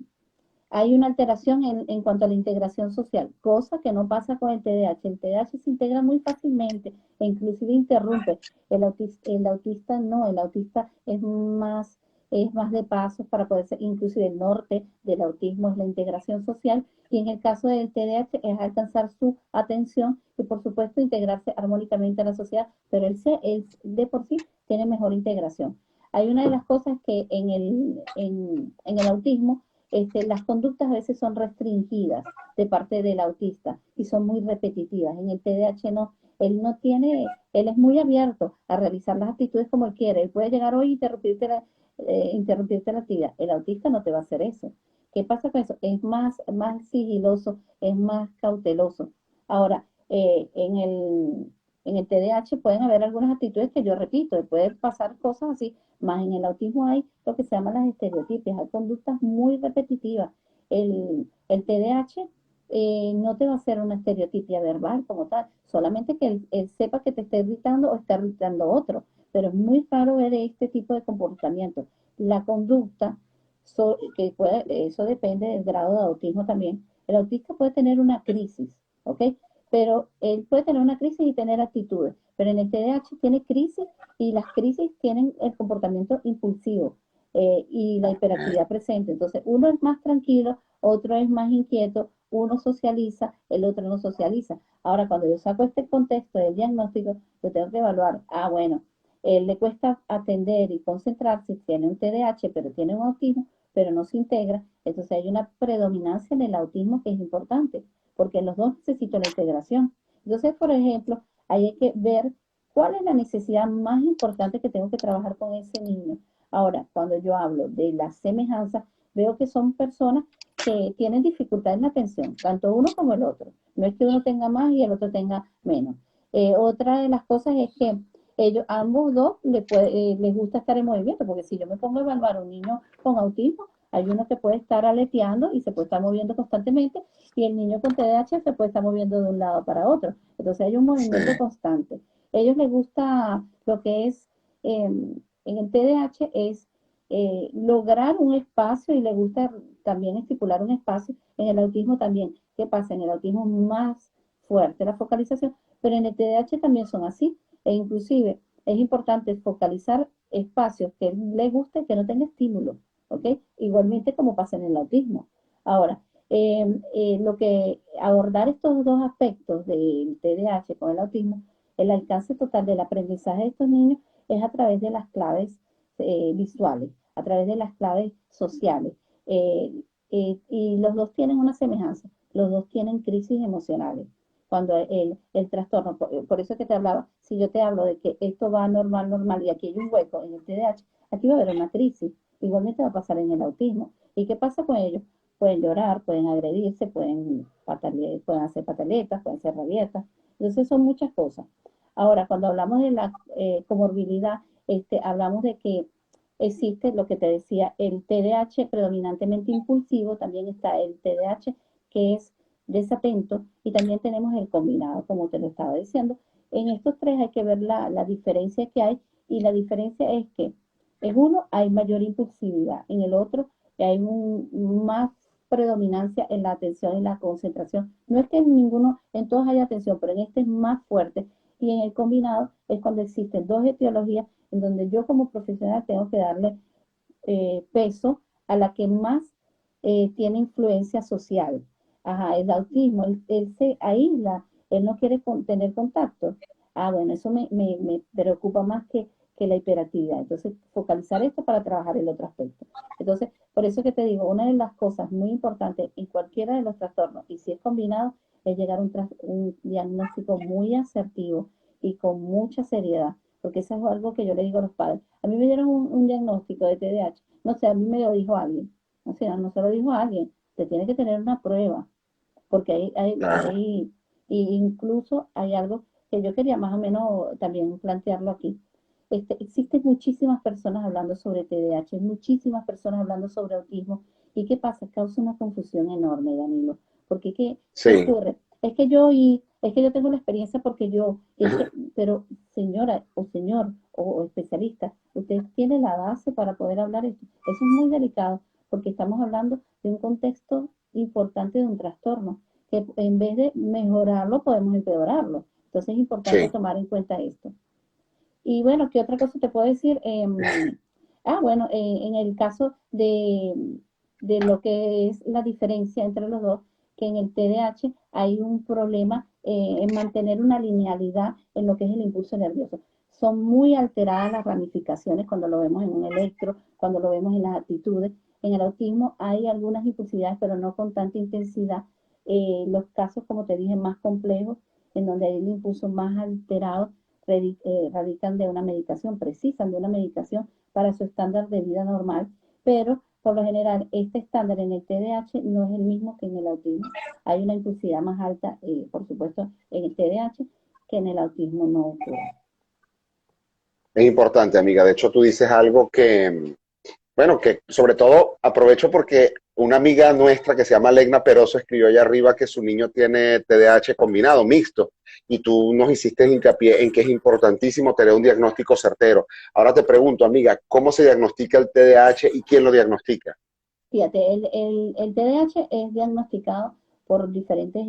hay una alteración en cuanto a la integración social, cosa que no pasa con el TDAH. El TDAH se integra muy fácilmente e inclusive interrumpe. El autista no, el autista es más de pasos para poder ser, inclusive el norte del autismo es la integración social y en el caso del TDAH es alcanzar su atención y por supuesto integrarse armónicamente a la sociedad, pero él de por sí tiene mejor integración. Hay una de las cosas que en el autismo las conductas a veces son restringidas de parte del autista y son muy repetitivas. En el TDAH no, él es muy abierto a realizar las actitudes como él quiere. Él puede llegar hoy y interrumpirte la actividad. El autista no te va a hacer eso. ¿Qué pasa con eso? Es más sigiloso, es más cauteloso. Ahora, en el TDAH pueden haber algunas actitudes que yo repito, pueden pasar cosas así, más en el autismo hay lo que se llaman las estereotipias, hay conductas muy repetitivas. El TDAH no te va a hacer una estereotipia verbal como tal, solamente que él sepa que te esté gritando o está gritando otro, pero es muy raro ver este tipo de comportamiento. La conducta, eso depende del grado de autismo también. El autista puede tener una crisis, ¿ok? Pero él puede tener una crisis y tener actitudes, pero en el TDAH tiene crisis y las crisis tienen el comportamiento impulsivo y la hiperactividad presente. Entonces, uno es más tranquilo, otro es más inquieto, uno socializa, el otro no socializa. Ahora, cuando yo saco este contexto del diagnóstico, yo tengo que evaluar, bueno, él le cuesta atender y concentrarse, tiene un TDAH, pero tiene un autismo, pero no se integra, entonces hay una predominancia en el autismo que es importante, porque los dos necesitan la integración. Entonces, por ejemplo, hay que ver cuál es la necesidad más importante que tengo que trabajar con ese niño. Ahora, cuando yo hablo de la semejanza, veo que son personas que tienen dificultad en la atención, tanto uno como el otro. No es que uno tenga más y el otro tenga menos. Otra de las cosas es que ambos dos les gusta estar en movimiento, porque si yo me pongo a evaluar a un niño con autismo, hay uno que puede estar aleteando y se puede estar moviendo constantemente, y el niño con TDAH se puede estar moviendo de un lado para otro. Entonces hay un Sí, movimiento constante. A ellos les gusta lo que es, en el TDAH es lograr un espacio y les gusta también estipular un espacio. En el autismo también. ¿Qué pasa? En el autismo más fuerte la focalización, pero en el TDAH también son así. E inclusive es importante focalizar espacios que les guste, que no tenga estímulo, ¿ok? Igualmente como pasa en el autismo. Ahora, lo que abordar estos dos aspectos del TDAH con el autismo, el alcance total del aprendizaje de estos niños es a través de las claves visuales, a través de las claves sociales. Eh, y los dos tienen una semejanza, los dos tienen crisis emocionales. Cuando el trastorno, por eso que te hablaba, si yo te hablo de que esto va normal, normal, y aquí hay un hueco en el TDAH, aquí va a haber una crisis. Igualmente va a pasar en el autismo. ¿Y qué pasa con ellos? Pueden llorar, pueden agredirse, pueden hacer pataletas, pueden ser rabietas. Entonces son muchas cosas. Ahora, cuando hablamos de la comorbilidad, hablamos de que existe lo que te decía, el TDAH predominantemente impulsivo, también está el TDAH que es desatento y también tenemos el combinado, como te lo estaba diciendo. En estos tres hay que ver la diferencia que hay y la diferencia es que en uno hay mayor impulsividad, en el otro hay más predominancia en la atención y la concentración. No es que en ninguno, en todos haya atención, pero en este es más fuerte y en el combinado es cuando existen dos etiologías en donde yo como profesional tengo que darle peso a la que más tiene influencia social. Ajá, el autismo, él se aísla, él no quiere tener contacto. Ah, bueno, eso me preocupa más que la hiperactividad. Entonces, focalizar esto para trabajar el otro aspecto. Entonces, por eso que te digo, una de las cosas muy importantes en cualquiera de los trastornos, y si es combinado, es llegar a un diagnóstico muy asertivo y con mucha seriedad, porque eso es algo que yo le digo a los padres. A mí me dieron un diagnóstico de TDAH, no sé, a mí me lo dijo alguien, o sea, no se lo dijo a alguien, te tiene que tener una prueba, porque Claro. y incluso hay algo que yo quería más o menos también plantearlo aquí. Existen muchísimas personas hablando sobre TDAH, muchísimas personas hablando sobre autismo, y ¿qué pasa? Causa una confusión enorme, Danilo, porque ¿qué Sí. ocurre? Es que yo tengo la experiencia porque yo, pero señora o señor o especialista, usted tiene la base para poder hablar esto. Eso es muy delicado porque estamos hablando de un contexto importante de un trastorno, que en vez de mejorarlo podemos empeorarlo. Entonces es importante Sí. tomar en cuenta esto. Y bueno, ¿qué otra cosa te puedo decir? Bueno, en el caso de lo que es la diferencia entre los dos, que en el TDAH hay un problema en mantener una linealidad en lo que es el impulso nervioso. Son muy alteradas las ramificaciones cuando lo vemos en un electro, cuando lo vemos en las actitudes. En el autismo hay algunas impulsividades, pero no con tanta intensidad. Los casos, como te dije, más complejos, en donde hay el impulso más alterado, radican de una medicación, precisan de una medicación para su estándar de vida normal, pero por lo general este estándar en el TDAH no es el mismo que en el autismo. Hay una impulsividad más alta, por supuesto, en el TDAH que en el autismo no ocurre. Es importante, amiga. De hecho, tú dices algo que, bueno, que sobre todo aprovecho porque una amiga nuestra que se llama Legna Peroso escribió allá arriba que su niño tiene TDAH combinado, mixto, y tú nos hiciste hincapié en que es importantísimo tener un diagnóstico certero. Ahora te pregunto, amiga, ¿cómo se diagnostica el TDAH y quién lo diagnostica? Fíjate, el TDAH es diagnosticado por diferentes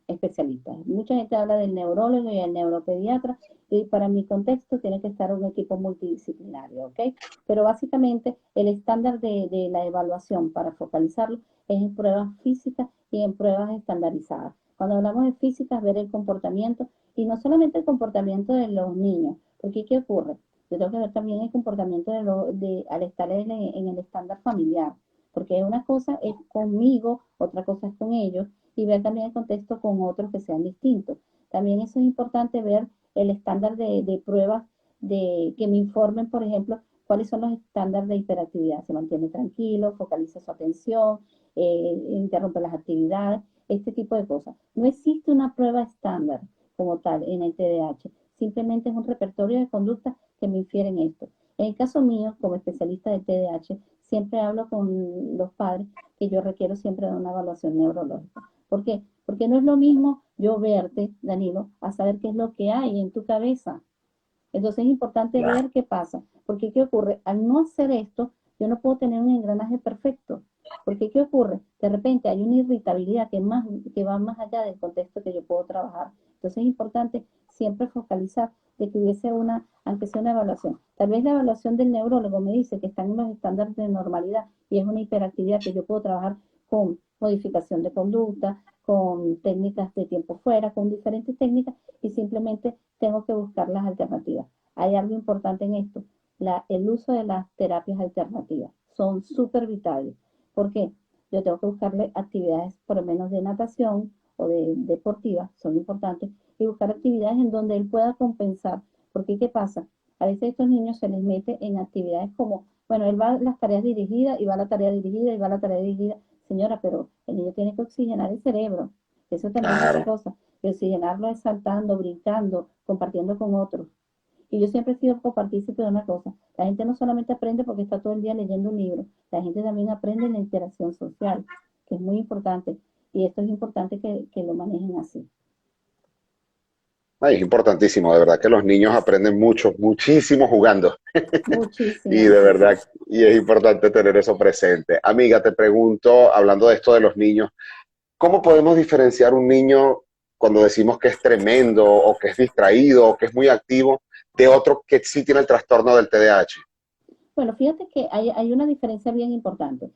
especialistas. Mucha gente habla del neurólogo y el neuropediatra, y para mi contexto tiene que estar un equipo multidisciplinario, ¿ok? Pero básicamente el estándar de la evaluación para focalizarlo es en pruebas físicas y en pruebas estandarizadas. Cuando hablamos de físicas, ver el comportamiento, y no solamente el comportamiento de los niños, porque ¿qué ocurre? Yo tengo que ver también el comportamiento al estar en el estándar familiar, porque una cosa es conmigo, otra cosa es con ellos, y ver también el contexto con otros que sean distintos. También eso es importante ver el estándar de pruebas que me informen, por ejemplo, cuáles son los estándares de hiperactividad. Se mantiene tranquilo, focaliza su atención, interrumpe las actividades, este tipo de cosas. No existe una prueba estándar como tal en el TDAH, simplemente es un repertorio de conductas que me infieren esto. En el caso mío, como especialista de TDAH, siempre hablo con los padres que yo requiero siempre de una evaluación neurológica. ¿Por qué? Porque no es lo mismo yo verte, Danilo, a saber qué es lo que hay en tu cabeza. Entonces es importante Claro. ver qué pasa. Porque ¿qué ocurre? Al no hacer esto, yo no puedo tener un engranaje perfecto. Porque ¿qué ocurre? De repente hay una irritabilidad que va más allá del contexto que yo puedo trabajar. Entonces es importante siempre focalizar de que hubiese aunque sea una evaluación. Tal vez la evaluación del neurólogo me dice que están en los estándares de normalidad y es una hiperactividad que yo puedo trabajar con modificación de conducta, con técnicas de tiempo fuera, con diferentes técnicas, y simplemente tengo que buscar las alternativas. Hay algo importante en esto. el uso de las terapias alternativas. Son súper vitales. ¿Por qué? Yo tengo que buscarle actividades por lo menos de natación o de deportivas, son importantes, y buscar actividades en donde él pueda compensar. Porque, ¿qué pasa? A veces a estos niños se les mete en actividades como, bueno, él va a las tareas dirigidas y va a la tarea dirigida y va a la tarea dirigida. Señora, pero el niño tiene que oxigenar el cerebro. Eso también es otra Claro. cosa. Y oxigenarlo es saltando, brincando, compartiendo con otros. Y yo siempre he sido copartícipe de una cosa. La gente no solamente aprende porque está todo el día leyendo un libro, la gente también aprende en la interacción social, que es muy importante. Y esto es importante que lo manejen así. Ay, es importantísimo, de verdad que los niños aprenden mucho, muchísimo jugando. Y Muchísimo, de sí, sí. verdad, y es importante tener eso presente. Amiga, te pregunto, hablando de esto de los niños, ¿cómo podemos diferenciar un niño cuando decimos que es tremendo o que es distraído o que es muy activo de otro que sí tiene el trastorno del TDAH? Bueno, fíjate que hay una diferencia bien importante.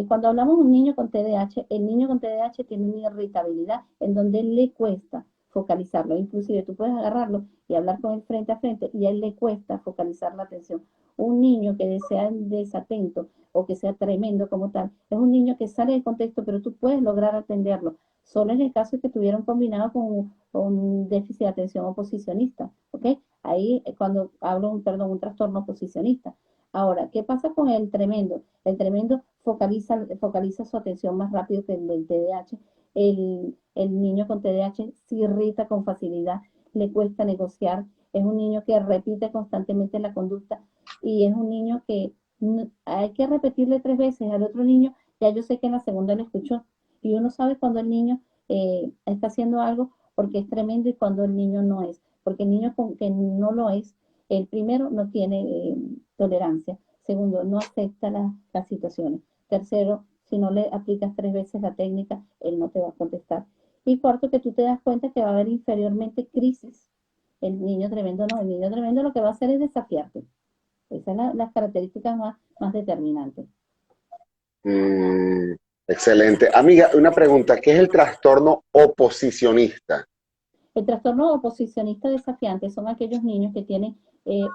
Cuando hablamos de un niño con TDAH, el niño con TDAH tiene una irritabilidad en donde le cuesta focalizarlo. Inclusive tú puedes agarrarlo y hablar con él frente a frente y a él le cuesta focalizar la atención. Un niño que sea desatento o que sea tremendo como tal, es un niño que sale del contexto, pero tú puedes lograr atenderlo. Solo en el caso de que tuvieron combinado con un déficit de atención oposicionista, ¿ok? Ahí cuando hablo, perdón, un trastorno oposicionista. Ahora, ¿qué pasa con el tremendo? El tremendo focaliza su atención más rápido que el del TDAH. El niño con TDAH se irrita con facilidad, le cuesta negociar, es un niño que repite constantemente la conducta y es un niño que hay que repetirle 3 veces al otro niño, ya yo sé que en la segunda lo escuchó y uno sabe cuando el niño está haciendo algo porque es tremendo y cuando el niño no es, porque el niño que no lo es, el primero no tiene tolerancia. Segundo, no acepta las situaciones. Tercero, si no le aplicas 3 veces la técnica, él no te va a contestar. Y cuarto, que tú te das cuenta que va a haber inferiormente crisis. El niño tremendo no, el niño tremendo lo que va a hacer es desafiarte. Esas son las características más determinantes. Mm, excelente. Amiga, una pregunta, ¿qué es el trastorno oposicionista? El trastorno oposicionista desafiante son aquellos niños que tienen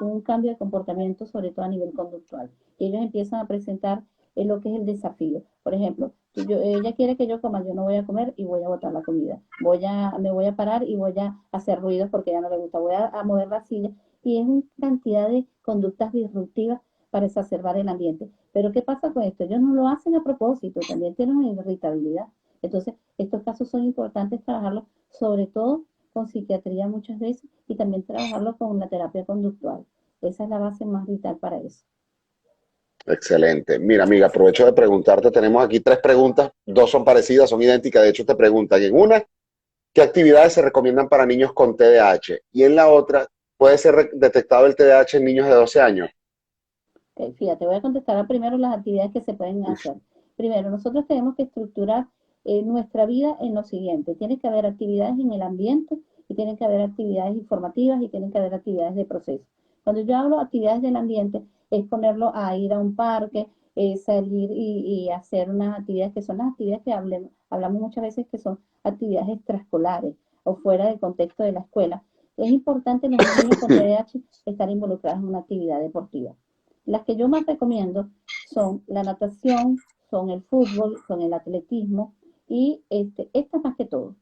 un cambio de comportamiento, sobre todo a nivel conductual. Y ellos empiezan a presentar lo que es el desafío. Por ejemplo, ella quiere que yo coma, yo no voy a comer y voy a botar la comida. Me voy a parar y voy a hacer ruidos porque ya no le gusta. Voy a mover la silla. Y es una cantidad de conductas disruptivas para exacerbar el ambiente. Pero ¿qué pasa con esto? Ellos no lo hacen a propósito, también tienen una irritabilidad. Entonces, estos casos son importantes trabajarlos, sobre todo con psiquiatría muchas veces y también trabajarlo con una terapia conductual. Esa es la base más vital para eso. Excelente. Mira, amiga, aprovecho de preguntarte, tenemos aquí tres preguntas, dos son parecidas, son idénticas, de hecho te preguntan en una, ¿qué actividades se recomiendan para niños con TDAH? Y en la otra, ¿puede ser detectado el TDAH en niños de 12 años? Fíjate, voy a contestar primero las actividades que se pueden hacer. Primero, nosotros tenemos que estructurar nuestra vida en lo siguiente. Tiene que haber actividades en el ambiente y tienen que haber actividades informativas y tienen que haber actividades de proceso. Cuando yo hablo de actividades del ambiente, es ponerlo a ir a un parque, salir y hacer unas actividades que son las actividades que hablamos muchas veces que son actividades extraescolares o fuera del contexto de la escuela. Es importante en los niños con TDAH estar involucrados en una actividad deportiva. Las que yo más recomiendo son la natación, son el fútbol, son el atletismo y estas más que todo.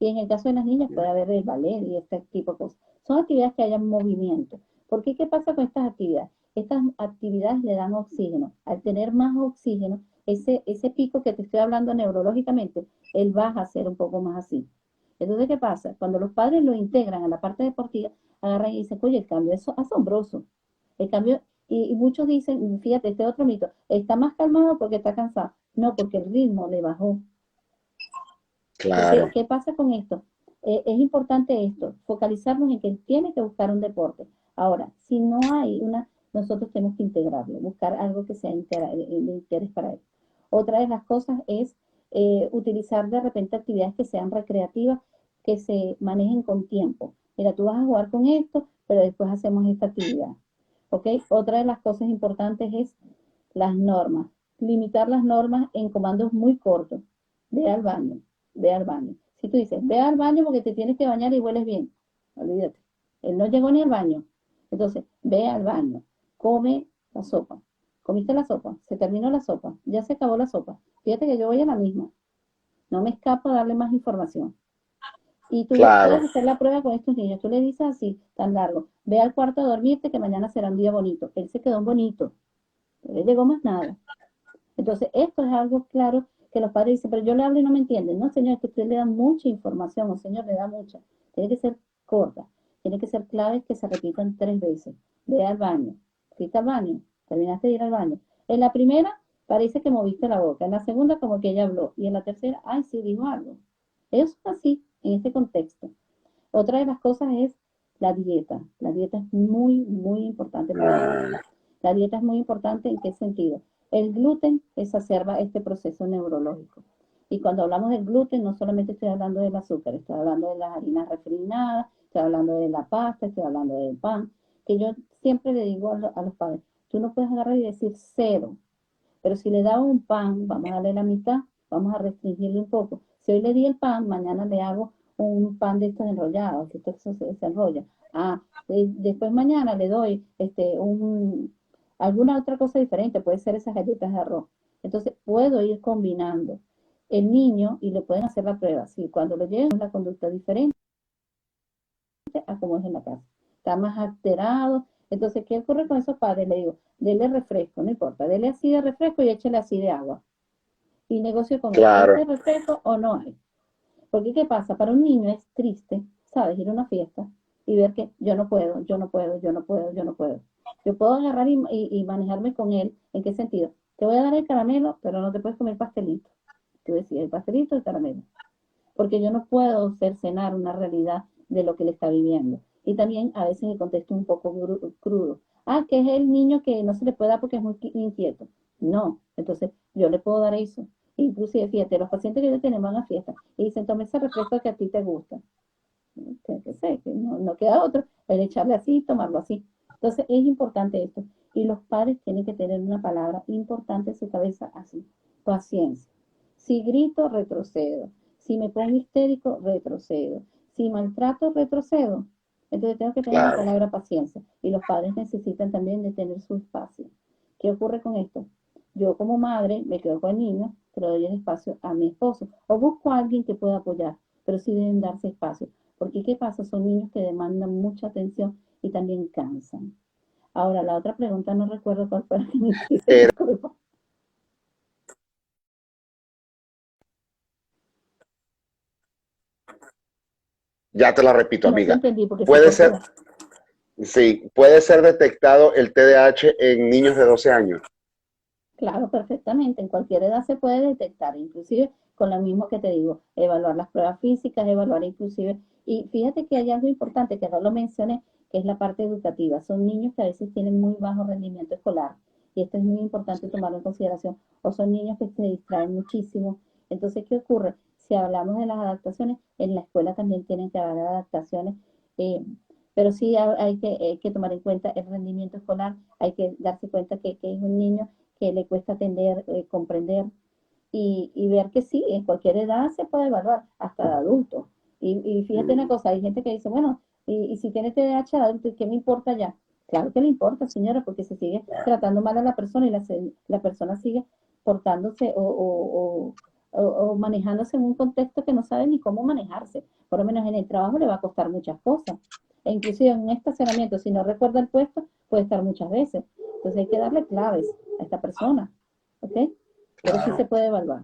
Y en el caso de las niñas puede haber el ballet y este tipo de cosas. Son actividades que hayan movimiento. ¿Por qué? ¿Qué pasa con estas actividades? Estas actividades le dan oxígeno. Al tener más oxígeno, ese pico que te estoy hablando neurológicamente, él baja a ser un poco más así. Entonces, ¿qué pasa? Cuando los padres lo integran a la parte deportiva, agarran y dicen, oye, el cambio es asombroso. El cambio, y muchos dicen, fíjate, este otro mito, está más calmado porque está cansado. No, porque el ritmo le bajó. Claro, ¿Qué pasa con esto? Es importante esto, focalizarnos en que él tiene que buscar un deporte. Ahora, si no hay nosotros tenemos que integrarlo, buscar algo que sea de interés para él. Otra de las cosas es utilizar de repente actividades que sean recreativas, que se manejen con tiempo. Mira, tú vas a jugar con esto, pero después hacemos esta actividad. ¿Ok? Otra de las cosas importantes es las normas. Limitar las normas en comandos muy cortos. Ve al baño, ve al baño. Si tú dices, ve al baño porque te tienes que bañar y hueles bien, olvídate. Él no llegó ni al baño. Entonces, ve al baño. come la sopa. ¿Comiste la sopa? Se terminó la sopa, ya se acabó la sopa. Fíjate que yo voy a la misma, no me escapo a darle más información. Y tú Claro, puedes hacer la prueba con estos niños. Tú le dices así, tan largo, ve al cuarto a dormirte que mañana será un día bonito. Él se quedó bonito, no le llegó más nada. Entonces, esto es algo claro que los padres dicen, pero yo le hablo y no me entienden. No, señor, es que usted le da mucha información, o señor, le da mucha. Tiene que ser corta, tiene que ser claves que se repitan 3 veces. Ve al baño, fuiste al baño, terminaste de ir al baño. En la primera, parece que moviste la boca. En la segunda, como que ella habló. Y en la tercera, ay, sí, dijo algo. Ellos son así, en este contexto. Otra de las cosas es la dieta. La dieta es muy, muy importante para ellos. ah, La dieta es muy importante ¿en qué sentido? El gluten exacerba este proceso neurológico. Y cuando hablamos del gluten, no solamente estoy hablando del azúcar, estoy hablando de las harinas refinadas, estoy hablando de la pasta, estoy hablando del pan, que yo siempre le digo a los padres, tú no puedes agarrar y decir cero, pero si le da un pan, vamos a darle la mitad, vamos a restringirle un poco. Si hoy le di el pan, mañana le hago un pan de estos enrollados, que esto se enrolla. Ah, después mañana le doy alguna otra cosa diferente, puede ser esas galletas de arroz. Entonces puedo ir combinando el niño y le pueden hacer la prueba. Si cuando lo lleven una conducta diferente a como es en la casa. Está más alterado. Entonces, ¿qué ocurre con esos padres? Le digo, dele refresco, no importa, dele así de refresco y échele así de agua. Y negocio con él. ¿Hay claro, este refresco o no hay? Porque, ¿qué pasa? Para un niño es triste, ¿sabes? Ir a una fiesta y ver que yo no puedo, yo no puedo, yo no puedo, yo no puedo. Yo puedo agarrar y manejarme con él. ¿En qué sentido? Te voy a dar el caramelo, pero no te puedes comer pastelito. Tú decías, el pastelito, el caramelo porque yo no puedo cercenar una realidad de lo que él está viviendo. Y también a veces el contexto es un poco crudo. Ah, que es el niño que no se le puede dar porque es muy inquieto. No, entonces yo le puedo dar eso. Inclusive, fíjate, los pacientes que yo tenemos van a fiesta y dicen, tome ese refresco que a ti te gusta. Que sé, que no queda otro, el echarle así y tomarlo así. Entonces es importante esto. Y los padres tienen que tener una palabra importante en su cabeza así, paciencia. Si grito, retrocedo. Si me pongo histérico, retrocedo. Si maltrato, retrocedo. Entonces tengo que tener la claro. palabra paciencia. Y los padres necesitan también de tener su espacio. ¿Qué ocurre con esto? Yo como madre me quedo con el niño, pero doy el espacio a mi esposo. O busco a alguien que pueda apoyar, pero sí deben darse espacio. Porque ¿qué pasa? Son niños que demandan mucha atención y también cansan. Ahora, la otra pregunta no recuerdo cuál fue la que me hiciste, Era- disculpa. ya te la repito, No te amiga. entendí porque se Puede ser, cortó. sí, puede ser detectado el TDAH en niños de 12 años. Claro, perfectamente. En cualquier edad se puede detectar, inclusive con lo mismo que te digo, evaluar las pruebas físicas, evaluar inclusive. Y fíjate que hay algo importante que no lo mencioné, que es la parte educativa. Son niños que a veces tienen muy bajo rendimiento escolar y esto es muy importante tomarlo en consideración. O son niños que se distraen muchísimo. Entonces, ¿qué ocurre? Si hablamos de las adaptaciones, en la escuela también tienen que haber adaptaciones, eh, pero sí hay que tomar en cuenta el rendimiento escolar, hay que darse cuenta que es un niño que le cuesta atender, comprender y ver que sí, en cualquier edad se puede evaluar, hasta de adulto. Y fíjate una cosa, hay gente que dice, bueno, y si tiene TDAH de adulto, ¿qué me importa ya? Claro que le importa, señora, porque se sigue tratando mal a la persona y la persona sigue portándose o manejándose en un contexto que no sabe ni cómo manejarse. Por lo menos en el trabajo le va a costar muchas cosas. E inclusive en un estacionamiento, si no recuerda el puesto, puede estar muchas veces. Entonces hay que darle claves a esta persona, ¿ok? Pero sí se Claro. puede evaluar.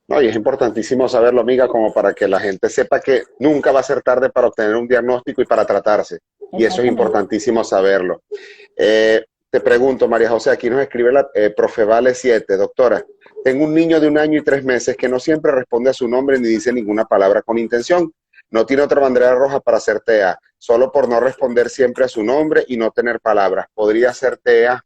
No, y es importantísimo saberlo, amiga, como para que la gente sepa que nunca va a ser tarde para obtener un diagnóstico y para tratarse. Y eso es Exactamente. importantísimo saberlo. Te pregunto, María José, aquí nos escribe la profe Vale 7, doctora. Tengo un niño de 1 año y 3 meses que no siempre responde a su nombre ni dice ninguna palabra con intención. No tiene otra bandera roja para hacer TEA, solo por no responder siempre a su nombre y no tener palabras. ¿Podría ser TEA?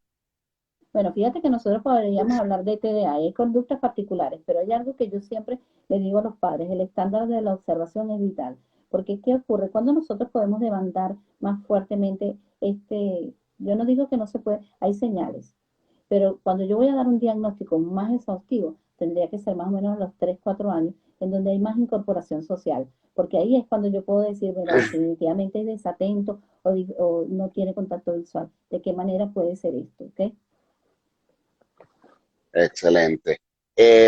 Bueno, fíjate que nosotros podríamos hablar de TDA, hay conductas particulares, pero hay algo que yo siempre le digo a los padres, el estándar de la observación es vital, porque ¿qué ocurre? Cuando nosotros podemos demandar más fuertemente yo no digo que no se puede, hay señales, pero cuando yo voy a dar un diagnóstico más exhaustivo, tendría que ser más o menos a los 3 4 años, en donde hay más incorporación social, porque ahí es cuando yo puedo decir, mira, definitivamente es desatento o no tiene contacto visual. ¿De qué manera puede ser esto? ¿Ok? Excelente.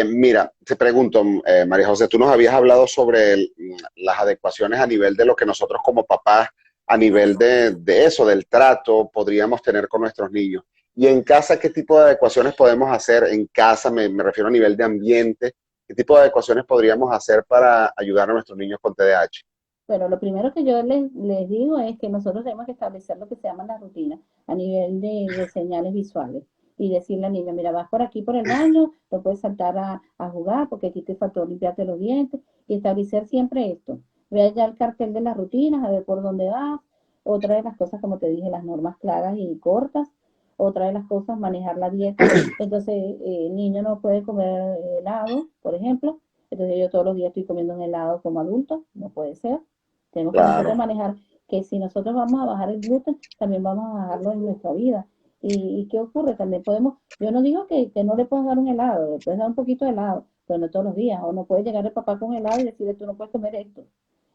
Mira, te pregunto, María José, tú nos habías hablado sobre las adecuaciones a nivel de lo que nosotros como papás, a nivel de eso, del trato, podríamos tener con nuestros niños. Y en casa, ¿qué tipo de adecuaciones podemos hacer en casa? Me refiero a nivel de ambiente. ¿Qué tipo de adecuaciones podríamos hacer para ayudar a nuestros niños con TDAH? Bueno, lo primero que yo les digo es que nosotros tenemos que establecer lo que se llama la rutina a nivel de señales visuales y decirle al niño, mira, vas por aquí por el baño, no puedes saltar a jugar porque aquí te faltó limpiarte los dientes y establecer siempre esto. Ve allá el cartel de las rutinas, a ver por dónde vas. Otra de las cosas, como te dije, las normas claras y cortas. Otra de las cosas, manejar la dieta. Entonces, el niño no puede comer helado, por ejemplo. Entonces, yo todos los días estoy comiendo un helado como adulto, no puede ser. Tenemos que nosotros Claro, manejar que si nosotros vamos a bajar el gluten, también vamos a bajarlo en nuestra vida. ¿Y qué ocurre? También podemos, yo no digo que no le puedas dar un helado, le puedes dar un poquito de helado, pero no todos los días. O no puede llegar el papá con helado y decirle, tú no puedes comer esto.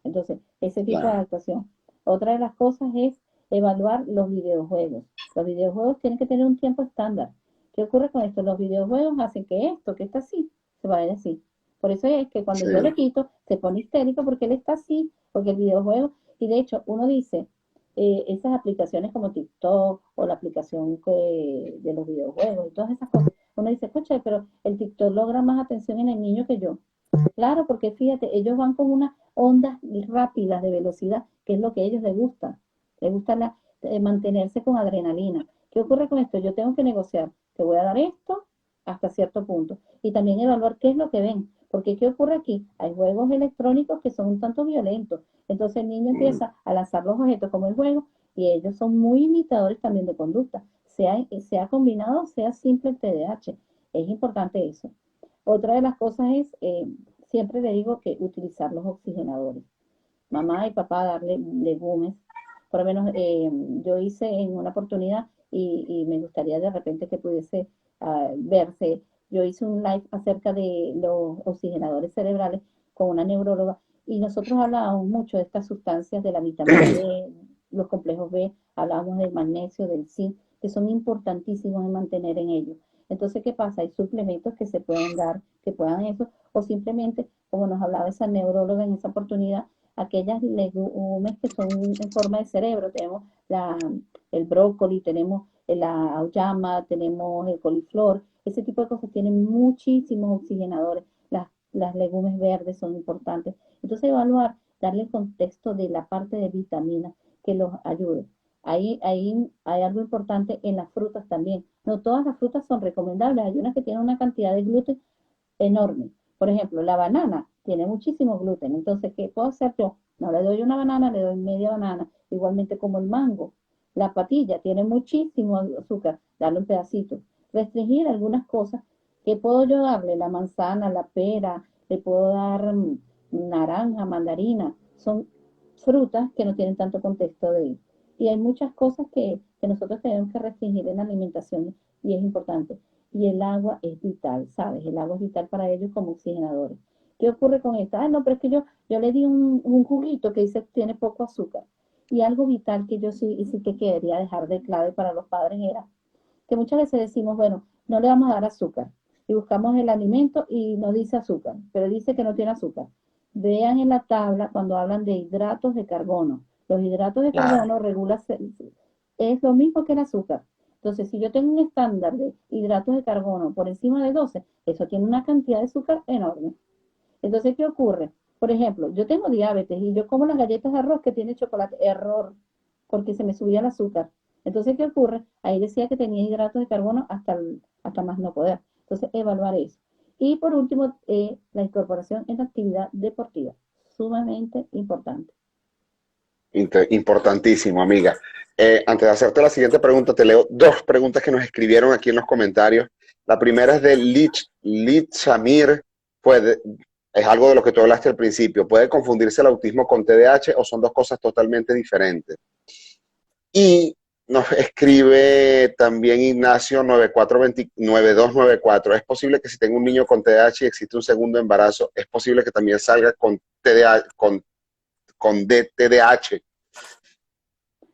Entonces, ese tipo de claro. adaptación. Otra de las cosas es evaluar los videojuegos. Los videojuegos tienen que tener un tiempo estándar. ¿Qué ocurre con esto? Los videojuegos hacen que esto, que está así, se vaya así. Por eso es que cuando yo le Sí. quito, se pone histérico porque él está así, porque el videojuego, y de hecho uno dice, esas aplicaciones como TikTok o la aplicación de los videojuegos y todas esas cosas, uno dice, escucha, pero el TikTok logra más atención en el niño que yo. Claro, porque fíjate, ellos van con unas ondas rápidas de velocidad, que es lo que a ellos les gusta. Les gusta mantenerse con adrenalina. ¿Qué ocurre con esto? Yo tengo que negociar. Te voy a dar esto hasta cierto punto. Y también evaluar qué es lo que ven. Porque ¿qué ocurre aquí? Hay juegos electrónicos que son un tanto violentos. Entonces el niño Mm. empieza a lanzar los objetos como el juego y ellos son muy imitadores también de conducta. Sea combinado, sea simple el TDAH. Es importante eso. Otra de las cosas es, siempre le digo que utilizar los oxigenadores. Mamá y papá darle legumes. Por lo menos yo hice en una oportunidad y me gustaría de repente que pudiese verse. Yo hice un live acerca de los oxigenadores cerebrales con una neuróloga y nosotros hablábamos mucho de estas sustancias de la vitamina D, los complejos B, hablábamos del magnesio, del zinc, que son importantísimos en mantener en ellos. Entonces, ¿qué pasa? Hay suplementos que se pueden dar, que puedan eso, o simplemente, como nos hablaba esa neuróloga en esa oportunidad, aquellas legumes que son en forma de cerebro. Tenemos el brócoli, tenemos la auyama, tenemos el coliflor. Ese tipo de cosas tienen muchísimos oxigenadores. Las legumes verdes son importantes. Entonces, evaluar, darle contexto de la parte de vitaminas que los ayude. Ahí hay algo importante en las frutas también. No todas las frutas son recomendables. Hay unas que tienen una cantidad de gluten enorme. Por ejemplo, la banana tiene muchísimo gluten. Entonces, ¿qué puedo hacer yo? No le doy una banana, le doy media banana. Igualmente como el mango. La patilla tiene muchísimo azúcar. Darle un pedacito. Restringir algunas cosas. ¿Qué puedo yo darle? La manzana, la pera, le puedo dar naranja, mandarina. Son frutas que no tienen tanto contexto de. Y hay muchas cosas que nosotros tenemos que restringir en la alimentación y es importante. Y el agua es vital, ¿sabes? El agua es vital para ellos como oxigenadores. ¿Qué ocurre con esta? Ah, no, pero es que yo le di un juguito que dice que tiene poco azúcar. Y algo vital que yo sí que quería dejar de clave para los padres era que muchas veces decimos, bueno, no le vamos a dar azúcar. Y buscamos el alimento y no dice azúcar, pero dice que no tiene azúcar. Vean en la tabla cuando hablan de hidratos de carbono. Los hidratos de Claro. carbono es lo mismo que el azúcar. Entonces, si yo tengo un estándar de hidratos de carbono por encima de 12, eso tiene una cantidad de azúcar enorme. Entonces, ¿qué ocurre? Por ejemplo, yo tengo diabetes y yo como las galletas de arroz que tiene chocolate. Error, porque se me subía el azúcar. Entonces, ¿qué ocurre? Ahí decía que tenía hidratos de carbono hasta más no poder. Entonces, evaluar eso. Y por último, la incorporación en la actividad deportiva. Sumamente importante. Importantísimo, amiga. Antes de hacerte la siguiente pregunta, te leo dos preguntas que nos escribieron aquí en los comentarios. La primera es de Lich Shamir. Puede, es algo de lo que tú hablaste al principio. ¿Puede confundirse el autismo con TDAH o son dos cosas totalmente diferentes? Y Nos escribe también Ignacio 9294. Es posible que si tengo un niño con TDAH y existe un segundo embarazo, es posible que también salga con TDAH, con TDAH.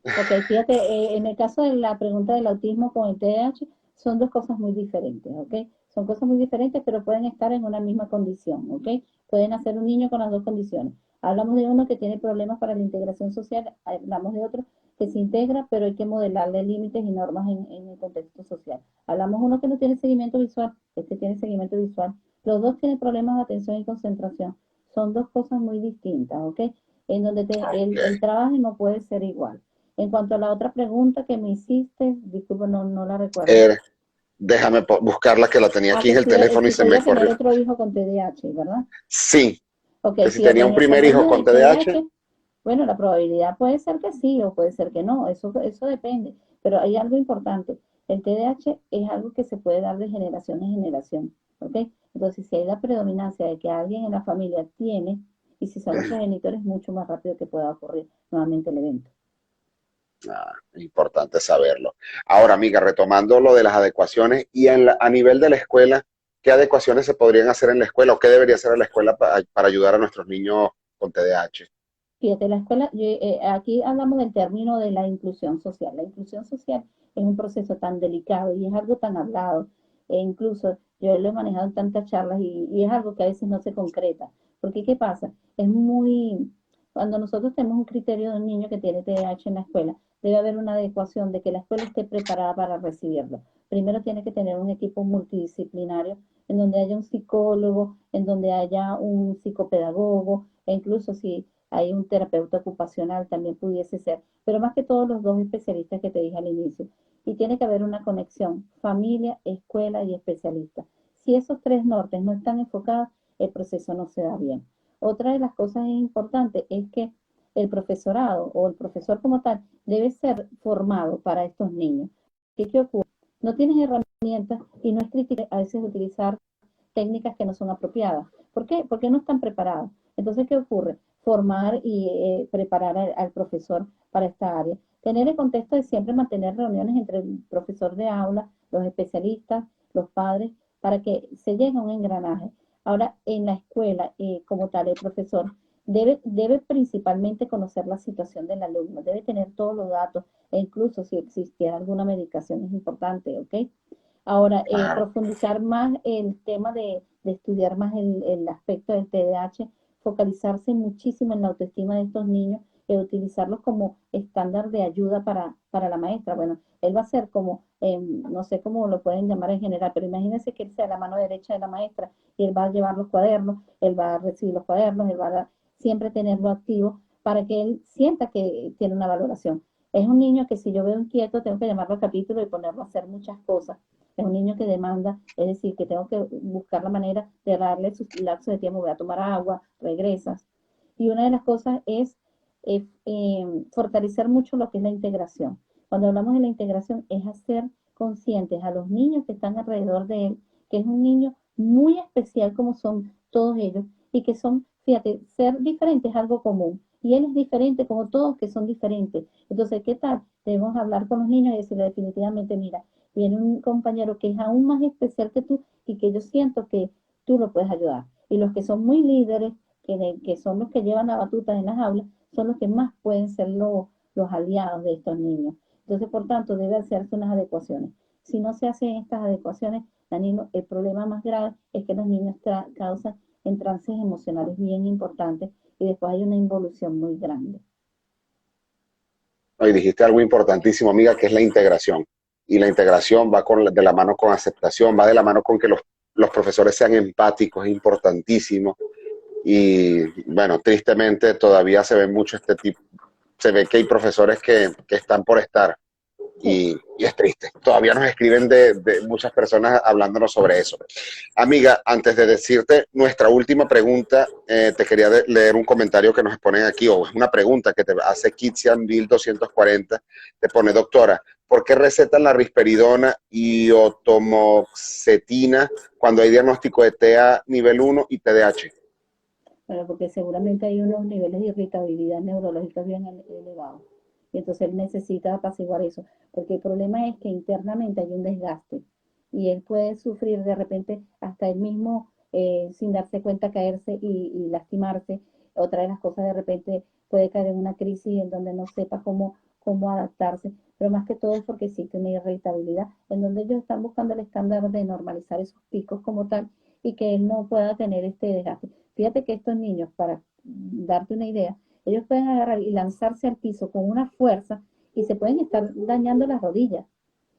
Ok, fíjate, en el caso de la pregunta del autismo con el TDAH, son dos cosas muy diferentes, ¿ok? Son cosas muy diferentes, pero pueden estar en una misma condición, ¿ok? Pueden hacer un niño con las dos condiciones. Hablamos de uno que tiene problemas para la integración social, hablamos de otro que se integra, pero hay que modelarle límites y normas en el contexto social. Hablamos de uno que no tiene seguimiento visual, este tiene seguimiento visual. Los dos tienen problemas de atención y concentración. Son dos cosas muy distintas, ¿ok? En donde el Okay. trabajo no puede ser igual. En cuanto a la otra pregunta que me hiciste, disculpa, no la recuerdo. Eh, Déjame buscarla, que la tenía Ah, aquí en el teléfono y si se se iba me a tener corrió. otro hijo con TDAH, ¿verdad? Sí, Ok, que si fíjate, tenía un en el primer hijo segundo con del TDAH. TDAH, bueno, la probabilidad puede ser que sí o puede ser que no, eso depende. Pero hay algo importante, el TDAH es algo que se puede dar de generación en generación, ¿ok? Entonces, si hay la predominancia de que alguien en la familia tiene, y si son los progenitores, mucho más rápido que pueda ocurrir nuevamente el evento. Importante saberlo. Ahora, amiga, retomando lo de las adecuaciones y a nivel de la escuela, ¿qué adecuaciones se podrían hacer en la escuela o qué debería hacer en la escuela para ayudar a nuestros niños con TDAH? Fíjate, la escuela, aquí hablamos del término de la inclusión social. La inclusión social es un proceso tan delicado y es algo tan hablado, e incluso yo lo he manejado en tantas charlas y es algo que a veces no se concreta. Porque, ¿qué pasa? Es muy, cuando nosotros tenemos un criterio de un niño que tiene TDAH en la escuela, debe haber una adecuación de que la escuela esté preparada para recibirlo. Primero tiene que tener un equipo multidisciplinario en donde haya un psicólogo, en donde haya un psicopedagogo, e incluso si hay un terapeuta ocupacional, también pudiese ser, pero más que todos los dos especialistas que te dije al inicio. Y tiene que haber una conexión, familia, escuela y especialista. Si esos tres nortes no están enfocados, el proceso no se da bien. Otra de las cosas importantes es que el profesorado o el profesor como tal debe ser formado para estos niños. ¿Qué ocurre? No tienen herramientas y no es crítica a veces utilizar técnicas que no son apropiadas. ¿Por qué? Porque no están preparados. Entonces, ¿qué ocurre? Formar y preparar al profesor para esta área. Tener el contexto de siempre mantener reuniones entre el profesor de aula, los especialistas, los padres, para que se llegue a un engranaje. Ahora, en la escuela, como tal, el profesor debe principalmente conocer la situación del alumno, debe tener todos los datos, e incluso si existiera alguna medicación es importante, ¿ok? Ahora, Claro. profundizar más el tema de estudiar más el aspecto del TDAH, focalizarse muchísimo en la autoestima de estos niños y utilizarlos como estándar de ayuda para la maestra. Bueno, él va a ser como, no sé cómo lo pueden llamar en general, pero imagínense que él sea la mano derecha de la maestra y él va a llevar los cuadernos, él va a recibir los cuadernos, él va a siempre tenerlo activo para que él sienta que tiene una valoración. Es un niño que si yo veo inquieto, tengo que llamarlo a capítulo y ponerlo a hacer muchas cosas. Es un niño que demanda, es decir, que tengo que buscar la manera de darle su lapso de tiempo, voy a tomar agua, regresas. Y una de las cosas es fortalecer mucho lo que es la integración. Cuando hablamos de la integración es hacer conscientes a los niños que están alrededor de él, que es un niño muy especial como son todos ellos y que son, fíjate, ser diferente es algo común. Y él es diferente como todos que son diferentes. Entonces, ¿qué tal? Debemos hablar con los niños y decirle definitivamente, mira, viene un compañero que es aún más especial que tú y que yo siento que tú lo puedes ayudar. Y los que son muy líderes, que son los que llevan la batuta en las aulas, son los que más pueden ser los aliados de estos niños. Entonces, por tanto, debe hacerse unas adecuaciones. Si no se hacen estas adecuaciones, Danilo, el problema más grave es que los niños causan entrances emocionales bien importantes y después hay una involución muy grande. Y dijiste algo importantísimo, amiga, que es la integración. Y la integración va de la mano con aceptación, va de la mano con que los profesores sean empáticos, es importantísimo. Y bueno, tristemente todavía se ve mucho este tipo, se ve que hay profesores que están por estar Sí. y es triste. Todavía nos escriben de muchas personas hablándonos sobre eso. Amiga, antes de decirte nuestra última pregunta, te quería leer un comentario que nos ponen aquí, o es una pregunta que te hace Kitsian 1240, te pone, doctora, ¿por qué recetan la risperidona y otomoxetina cuando hay diagnóstico de TEA nivel 1 y TDAH? Bueno, porque seguramente hay unos niveles de irritabilidad neurológica bien elevados. y entonces él necesita apaciguar eso, porque el problema es que internamente hay un desgaste y él puede sufrir de repente hasta él mismo sin darse cuenta caerse y lastimarse. Otra de las cosas de repente puede caer en una crisis en donde no sepa cómo adaptarse, pero más que todo es porque existe una irritabilidad en donde ellos están buscando el estándar de normalizar esos picos como tal y que él no pueda tener este desgaste. Fíjate que estos niños, para darte una idea, ellos pueden agarrar y lanzarse al piso con una fuerza y se pueden estar dañando las rodillas.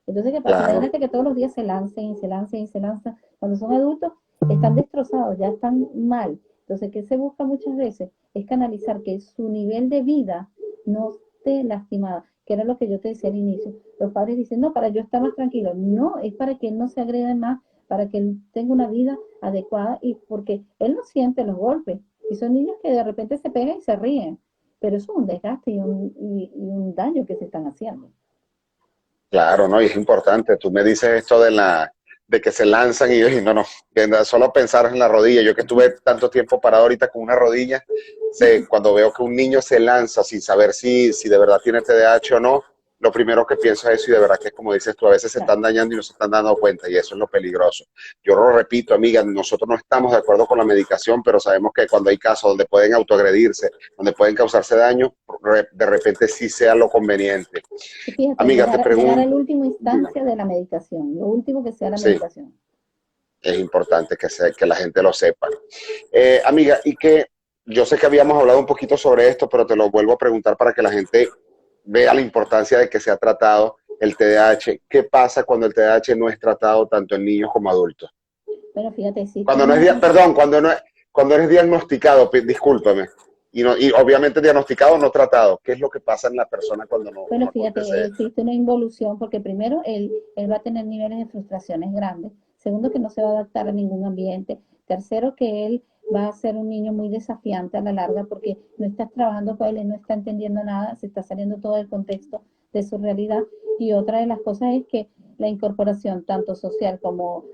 Entonces, ¿qué pasa? Claro. Imagínate que todos los días se lancen y se lancen y se lanzan. Cuando son adultos, están destrozados, ya están mal. Entonces, ¿qué se busca muchas veces? Es canalizar que su nivel de vida no esté lastimada, que era lo que yo te decía al inicio. Los padres dicen, no, para yo estar más tranquilo. No, es para que él no se agreda más, para que él tenga una vida adecuada y porque él no siente los golpes. Y son niños que de repente se pegan y se ríen, pero eso es un desgaste y un daño que se están haciendo. Claro, ¿no? Y es importante. Tú me dices esto de que se lanzan y yo dije, no, que solo pensar en la rodilla. Yo que estuve tanto tiempo parado ahorita con una rodilla, cuando veo que un niño se lanza sin saber si de verdad tiene TDAH o no, lo primero que pienso es eso y de verdad que es como dices tú, a veces se Claro. están dañando y no se están dando cuenta y eso es lo peligroso. Yo lo repito, amiga, nosotros no estamos de acuerdo con la medicación, pero sabemos que cuando hay casos donde pueden autoagredirse, donde pueden causarse daño, de repente sí sea lo conveniente. Y fíjate, Amiga, te llegar a pregunto, la última dígame. instancia de la medicación, lo último que sea la Sí, medicación. es importante que la gente lo sepa. Amiga, y que yo sé que habíamos hablado un poquito sobre esto, pero te lo vuelvo a preguntar para que la gente vea la importancia de que se ha tratado el TDAH. ¿Qué pasa cuando el TDAH no es tratado tanto en niños como adultos? Bueno, fíjate, existe Cuando no es, una, perdón, cuando eres diagnosticado, discúlpame, y obviamente diagnosticado, no tratado. ¿Qué es lo que pasa en la persona bueno, cuando fíjate, acontece esto? existe una involución porque primero él va a tener niveles de frustraciones grandes. Segundo, que no se va a adaptar a ningún ambiente. Tercero, que él va a ser un niño muy desafiante a la larga porque no estás trabajando con él, él no está entendiendo nada, se está saliendo todo del contexto de su realidad. Y otra de las cosas es que la incorporación tanto social como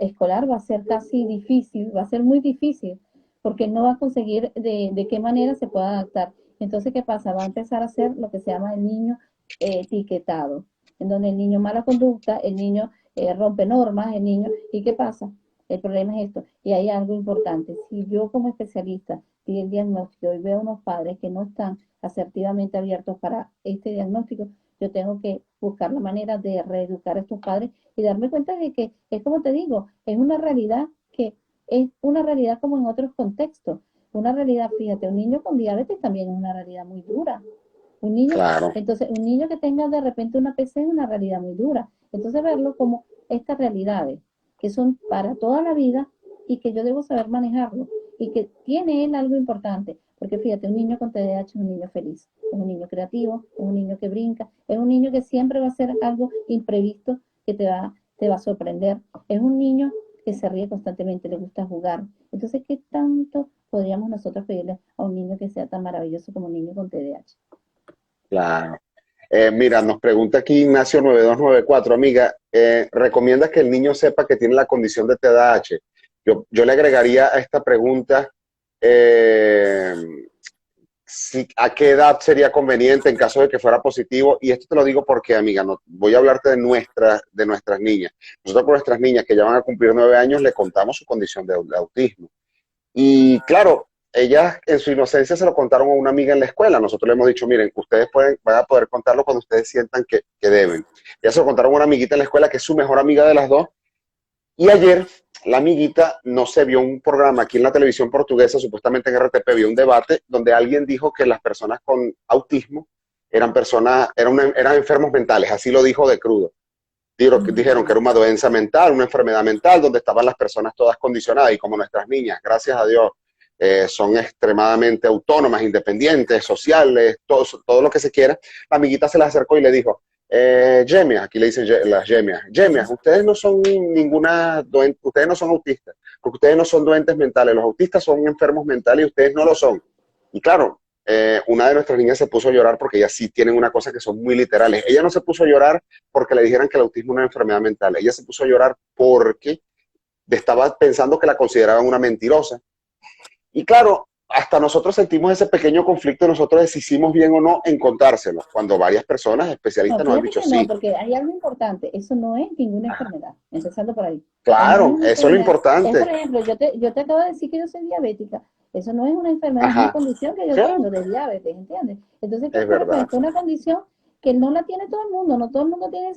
escolar va a ser casi difícil, va a ser muy difícil, porque no va a conseguir de qué manera se pueda adaptar. Entonces, ¿qué pasa? Va a empezar a ser lo que se llama el niño etiquetado, en donde el niño mala conducta, el niño rompe normas, el niño, ¿y qué pasa? El problema es esto, y hay algo importante, si yo como especialista di el diagnóstico y veo unos padres que no están asertivamente abiertos para este diagnóstico, yo tengo que buscar la manera de reeducar a estos padres y darme cuenta de que es como te digo, es una realidad que es una realidad como en otros contextos. Una realidad, fíjate, un niño con diabetes también es una realidad muy dura. Un niño, Claro, entonces, un niño que tenga de repente una PC es una realidad muy dura. Entonces, verlo como estas realidades que son para toda la vida y que yo debo saber manejarlo y que tiene él algo importante. Porque fíjate, un niño con TDAH es un niño feliz, es un niño creativo, es un niño que brinca, es un niño que siempre va a hacer algo imprevisto que te va a sorprender. Es un niño que se ríe constantemente, le gusta jugar. Entonces, ¿qué tanto podríamos nosotros pedirle a un niño que sea tan maravilloso como un niño con TDAH? claro. Mira, nos pregunta aquí Ignacio 9294, amiga, ¿recomiendas que el niño sepa que tiene la condición de TDAH? Yo le agregaría a esta pregunta, eh, ¿a qué edad sería conveniente en caso de que fuera positivo? Y esto te lo digo porque, amiga, no, voy a hablarte de nuestras niñas. Nosotros con nuestras niñas que ya van a cumplir 9 años le contamos su condición de autismo. Y claro, ellas en su inocencia se lo contaron a una amiga en la escuela. Nosotros le hemos dicho, miren, ustedes van a poder contarlo cuando ustedes sientan que deben. Ellas se lo contaron a una amiguita en la escuela que es su mejor amiga de las dos. Y ayer la amiguita no se vio un programa aquí en la televisión portuguesa, supuestamente en RTP, vio un debate donde alguien dijo que las personas con autismo eran enfermos mentales, así lo dijo de crudo. Dijeron que era una doenza mental, una enfermedad mental, donde estaban las personas todas condicionadas y como nuestras niñas, gracias a Dios, son extremadamente autónomas, independientes, sociales, todo lo que se quiera, la amiguita se le acercó y le dijo, Gemias, aquí le dicen las Gemias, ustedes no son ustedes no son autistas, porque ustedes no son doentes mentales, los autistas son enfermos mentales y ustedes no lo son. Y claro, una de nuestras niñas se puso a llorar porque ellas sí tienen una cosa que son muy literales. Ella no se puso a llorar porque le dijeran que el autismo es una enfermedad mental. Ella se puso a llorar porque estaba pensando que la consideraban una mentirosa. Y claro, hasta nosotros sentimos ese pequeño conflicto, nosotros si hicimos bien o no en contárselo, cuando varias personas No, especialistas nos han fíjate dicho que no, sí. porque hay algo importante. Eso no es ninguna enfermedad, empezando por ahí. No es Claro, una eso es lo enfermedad. Es, por importante. ejemplo, yo te acabo de decir que yo soy diabética. Eso no es una enfermedad, es una Ajá. condición que yo Sí, tengo de diabetes, ¿entiendes? Entonces, ¿qué es ocurre? Pues verdad. esta es una condición que no la tiene todo el mundo, no todo el mundo tiene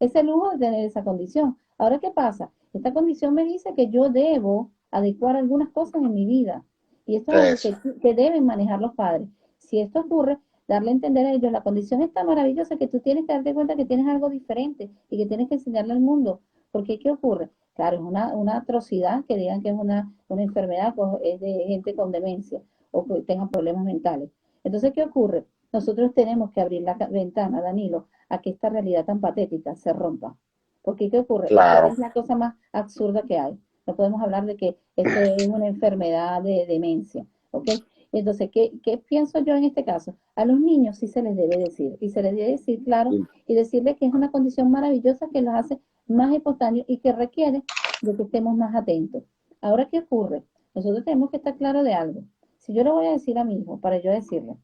ese lujo de tener esa condición. Ahora, ¿qué pasa? Esta condición me dice que yo debo adecuar algunas cosas en mi vida. Y esto es algo Eso. que deben manejar los padres. Si esto ocurre, darle a entender a ellos, la condición es tan maravillosa que tú tienes que darte cuenta que tienes algo diferente y que tienes que enseñarle al mundo. Porque, ¿qué ocurre? Claro, es una atrocidad que digan que es una enfermedad, pues, es de gente con demencia o que tengan problemas mentales. Entonces, ¿qué ocurre? Nosotros tenemos que abrir la ventana, Danilo, a que esta realidad tan patética se rompa. Porque, ¿qué ocurre? Esto Claro, es la cosa más absurda que hay. No podemos hablar de que esto es una enfermedad de demencia, ¿ok? Entonces, ¿qué pienso yo en este caso? A los niños sí se les debe decir, y se les debe decir claro, y decirles que es una condición maravillosa que los hace más espontáneos y que requiere de que estemos más atentos. Ahora, ¿qué ocurre? Nosotros tenemos que estar claros de algo. Si yo le voy a decir a mi hijo, para yo decirle,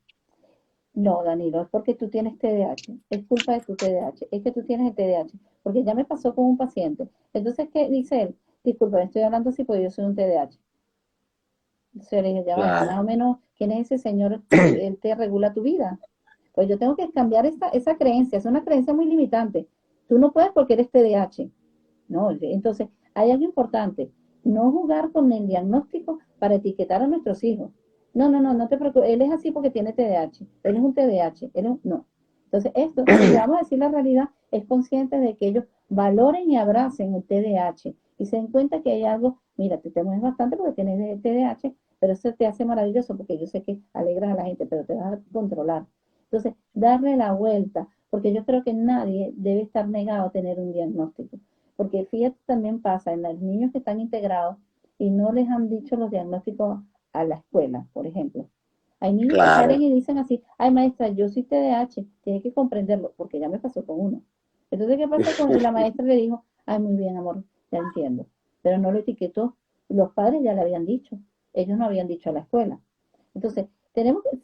no, Danilo, es porque tú tienes TDAH, es culpa de tu TDAH, es que tú tienes el TDAH, porque ya me pasó con un paciente. Entonces, ¿qué dice él? Disculpa, estoy hablando así porque yo soy un TDAH. Se le dije, ya va, claro. más o menos, ¿quién es ese señor que él te regula tu vida? Pues yo tengo que cambiar esa creencia, es una creencia muy limitante. Tú no puedes porque eres TDAH. No, entonces, hay algo importante, no jugar con el diagnóstico para etiquetar a nuestros hijos. No, no, no, no te preocupes, él es así porque tiene TDAH, él es un TDAH, no. Entonces, esto, si le vamos a decir la realidad, es consciente de que ellos valoren y abracen el TDAH y se den cuenta que hay algo, mira, te temes bastante porque tienes TDAH, pero eso te hace maravilloso porque yo sé que alegras a la gente, pero te vas a controlar. Entonces, darle la vuelta, porque yo creo que nadie debe estar negado a tener un diagnóstico. Porque fíjate, también pasa en los niños que están integrados y no les han dicho los diagnósticos a la escuela, por ejemplo. Hay niños que Claro. salen y dicen así, ay maestra, yo soy TDAH, tiene que comprenderlo, porque ya me pasó con uno. Entonces, ¿qué pasó con él? Y la maestra le dijo, ay, muy bien, amor, ya entiendo. Pero no lo etiquetó. Los padres ya le habían dicho. Ellos no habían dicho a la escuela. Entonces,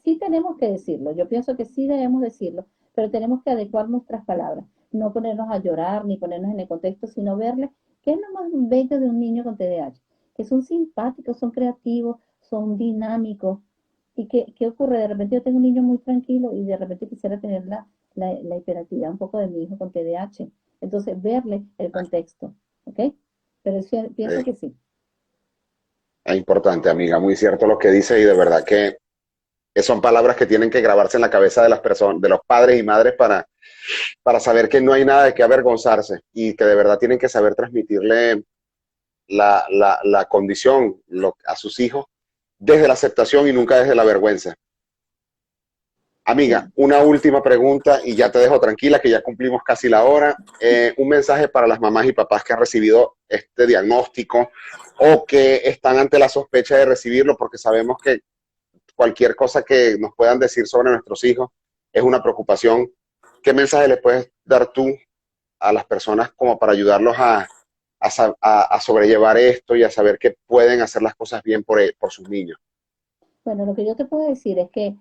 sí tenemos que decirlo. Yo pienso que sí debemos decirlo, pero tenemos que adecuar nuestras palabras. No ponernos a llorar ni ponernos en el contexto, sino verle qué es lo más bello de un niño con TDAH. Que son simpáticos, son creativos, son dinámicos. ¿Y qué ocurre? De repente yo tengo un niño muy tranquilo y de repente quisiera tener la hiperactividad un poco de mi hijo con TDAH. Entonces, verle el contexto, ¿ok? Pero pienso Eh, que sí. es importante, amiga, muy cierto lo que dice y de verdad que son palabras que tienen que grabarse en la cabeza de las personas, de los padres y madres para saber que no hay nada de qué avergonzarse y que de verdad tienen que saber transmitirle la condición a sus hijos desde la aceptación y nunca desde la vergüenza. Amiga, Sí. una última pregunta y ya te dejo tranquila que ya cumplimos casi la hora. Un mensaje para las mamás y papás que han recibido este diagnóstico o que están ante la sospecha de recibirlo porque sabemos que cualquier cosa que nos puedan decir sobre nuestros hijos es una preocupación. ¿Qué mensaje le puedes dar tú a las personas como para ayudarlos a sobrellevar esto y a saber que pueden hacer las cosas bien por sus niños? Bueno, lo que yo te puedo decir es que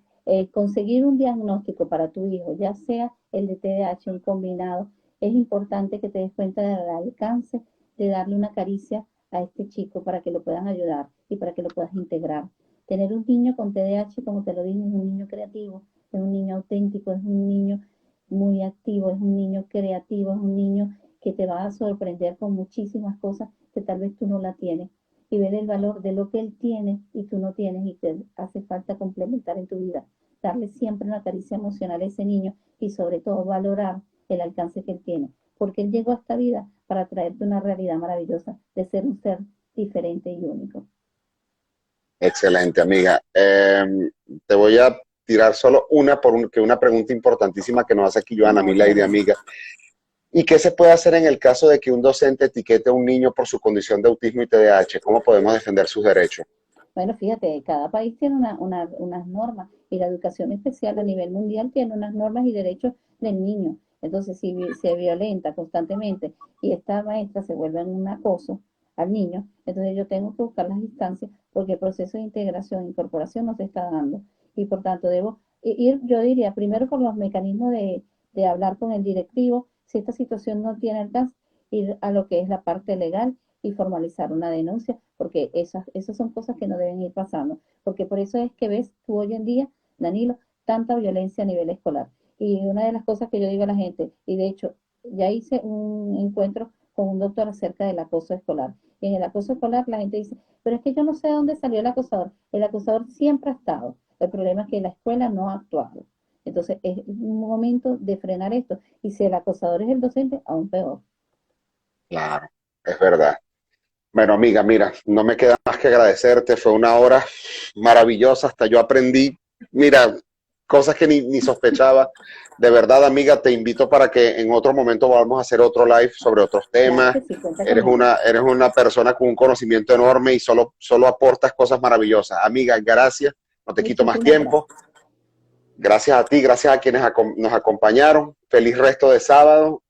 conseguir un diagnóstico para tu hijo, ya sea el de TDAH o un combinado, es importante que te des cuenta del alcance de darle una caricia a este chico para que lo puedan ayudar y para que lo puedas integrar. Tener un niño con TDAH, como te lo dije, es un niño creativo, es un niño auténtico, es un niño muy activo, es un niño creativo, es un niño que te va a sorprender con muchísimas cosas que tal vez tú no la tienes y ver el valor de lo que él tiene y tú no tienes y te hace falta complementar en tu vida. Darle siempre una caricia emocional a ese niño y sobre todo valorar el alcance que él tiene, porque él llegó a esta vida para traerte una realidad maravillosa de ser un ser diferente y único. Excelente, amiga. Te voy a tirar solo que una pregunta importantísima que nos hace aquí Joana, mi No, lady claro. amiga. ¿Y qué se puede hacer en el caso de que un docente etiquete a un niño por su condición de autismo y TDAH? ¿Cómo podemos defender sus derechos? Bueno, fíjate, cada país tiene unas normas y la educación especial a nivel mundial tiene unas normas y derechos del niño. Entonces, si se violenta constantemente y esta maestra se vuelve en un acoso, al niño, entonces yo tengo que buscar las distancias porque el proceso de integración e incorporación no se está dando. Y por tanto debo ir, yo diría, primero por los mecanismos de hablar con el directivo, si esta situación no tiene alcance, ir a lo que es la parte legal y formalizar una denuncia, porque esas son cosas que no deben ir pasando, porque por eso es que ves tú hoy en día, Danilo, tanta violencia a nivel escolar. Y una de las cosas que yo digo a la gente, y de hecho ya hice un encuentro con un doctor acerca del acoso escolar. Y en el acoso escolar la gente dice, pero es que yo no sé de dónde salió el acosador. El acosador siempre ha estado. El problema es que la escuela no ha actuado. Entonces es un momento de frenar esto. Y si el acosador es el docente, aún peor. Claro, es verdad. Bueno, amiga, mira, no me queda más que agradecerte. Fue una hora maravillosa. Hasta yo aprendí, mira, cosas que ni sospechaba. De verdad, amiga, te invito para que en otro momento volvamos a hacer otro live sobre otros Claro temas. que sí, cuenta conmigo. Eres una persona con un conocimiento enorme y solo aportas cosas maravillosas. Amiga, gracias. No te quito más Muchísimas tiempo. gracias. Gracias a ti, gracias a quienes nos acompañaron. Feliz resto de sábado.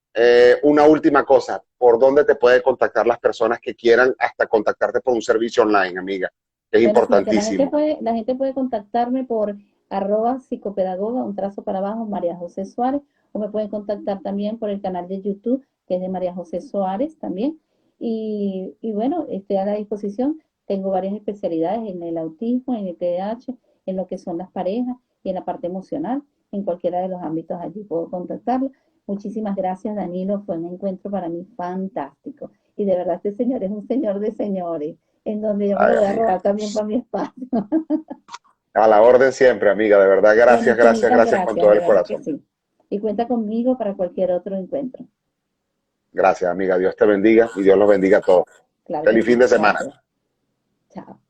Una última cosa, ¿por dónde te pueden contactar las personas que quieran hasta contactarte por un servicio online, amiga? Es Bueno, fíjate, importantísimo. la gente puede contactarme por @psicopedagoga, un trazo para abajo, María José Suárez, o me pueden contactar también por el canal de YouTube, que es de María José Suárez también. Y bueno, estoy a la disposición. Tengo varias especialidades en el autismo, en el TDAH, en lo que son las parejas y en la parte emocional. En cualquiera de los ámbitos allí puedo contactarlo. Muchísimas gracias, Danilo. Fue un encuentro para mí fantástico. Y de verdad, este señor es un señor de señores en donde yo me lo Ay, voy a amiga. robar también para mi espacio. A la orden siempre, amiga. De verdad, Bueno, gracias, gracias, infinitas gracias con gracias, todo de el verdad que corazón. sí. Y cuenta conmigo para cualquier otro encuentro. Gracias, amiga. Dios te bendiga y Dios los bendiga a todos. Claro que Feliz fin sí. de semana. Gracias. Chao.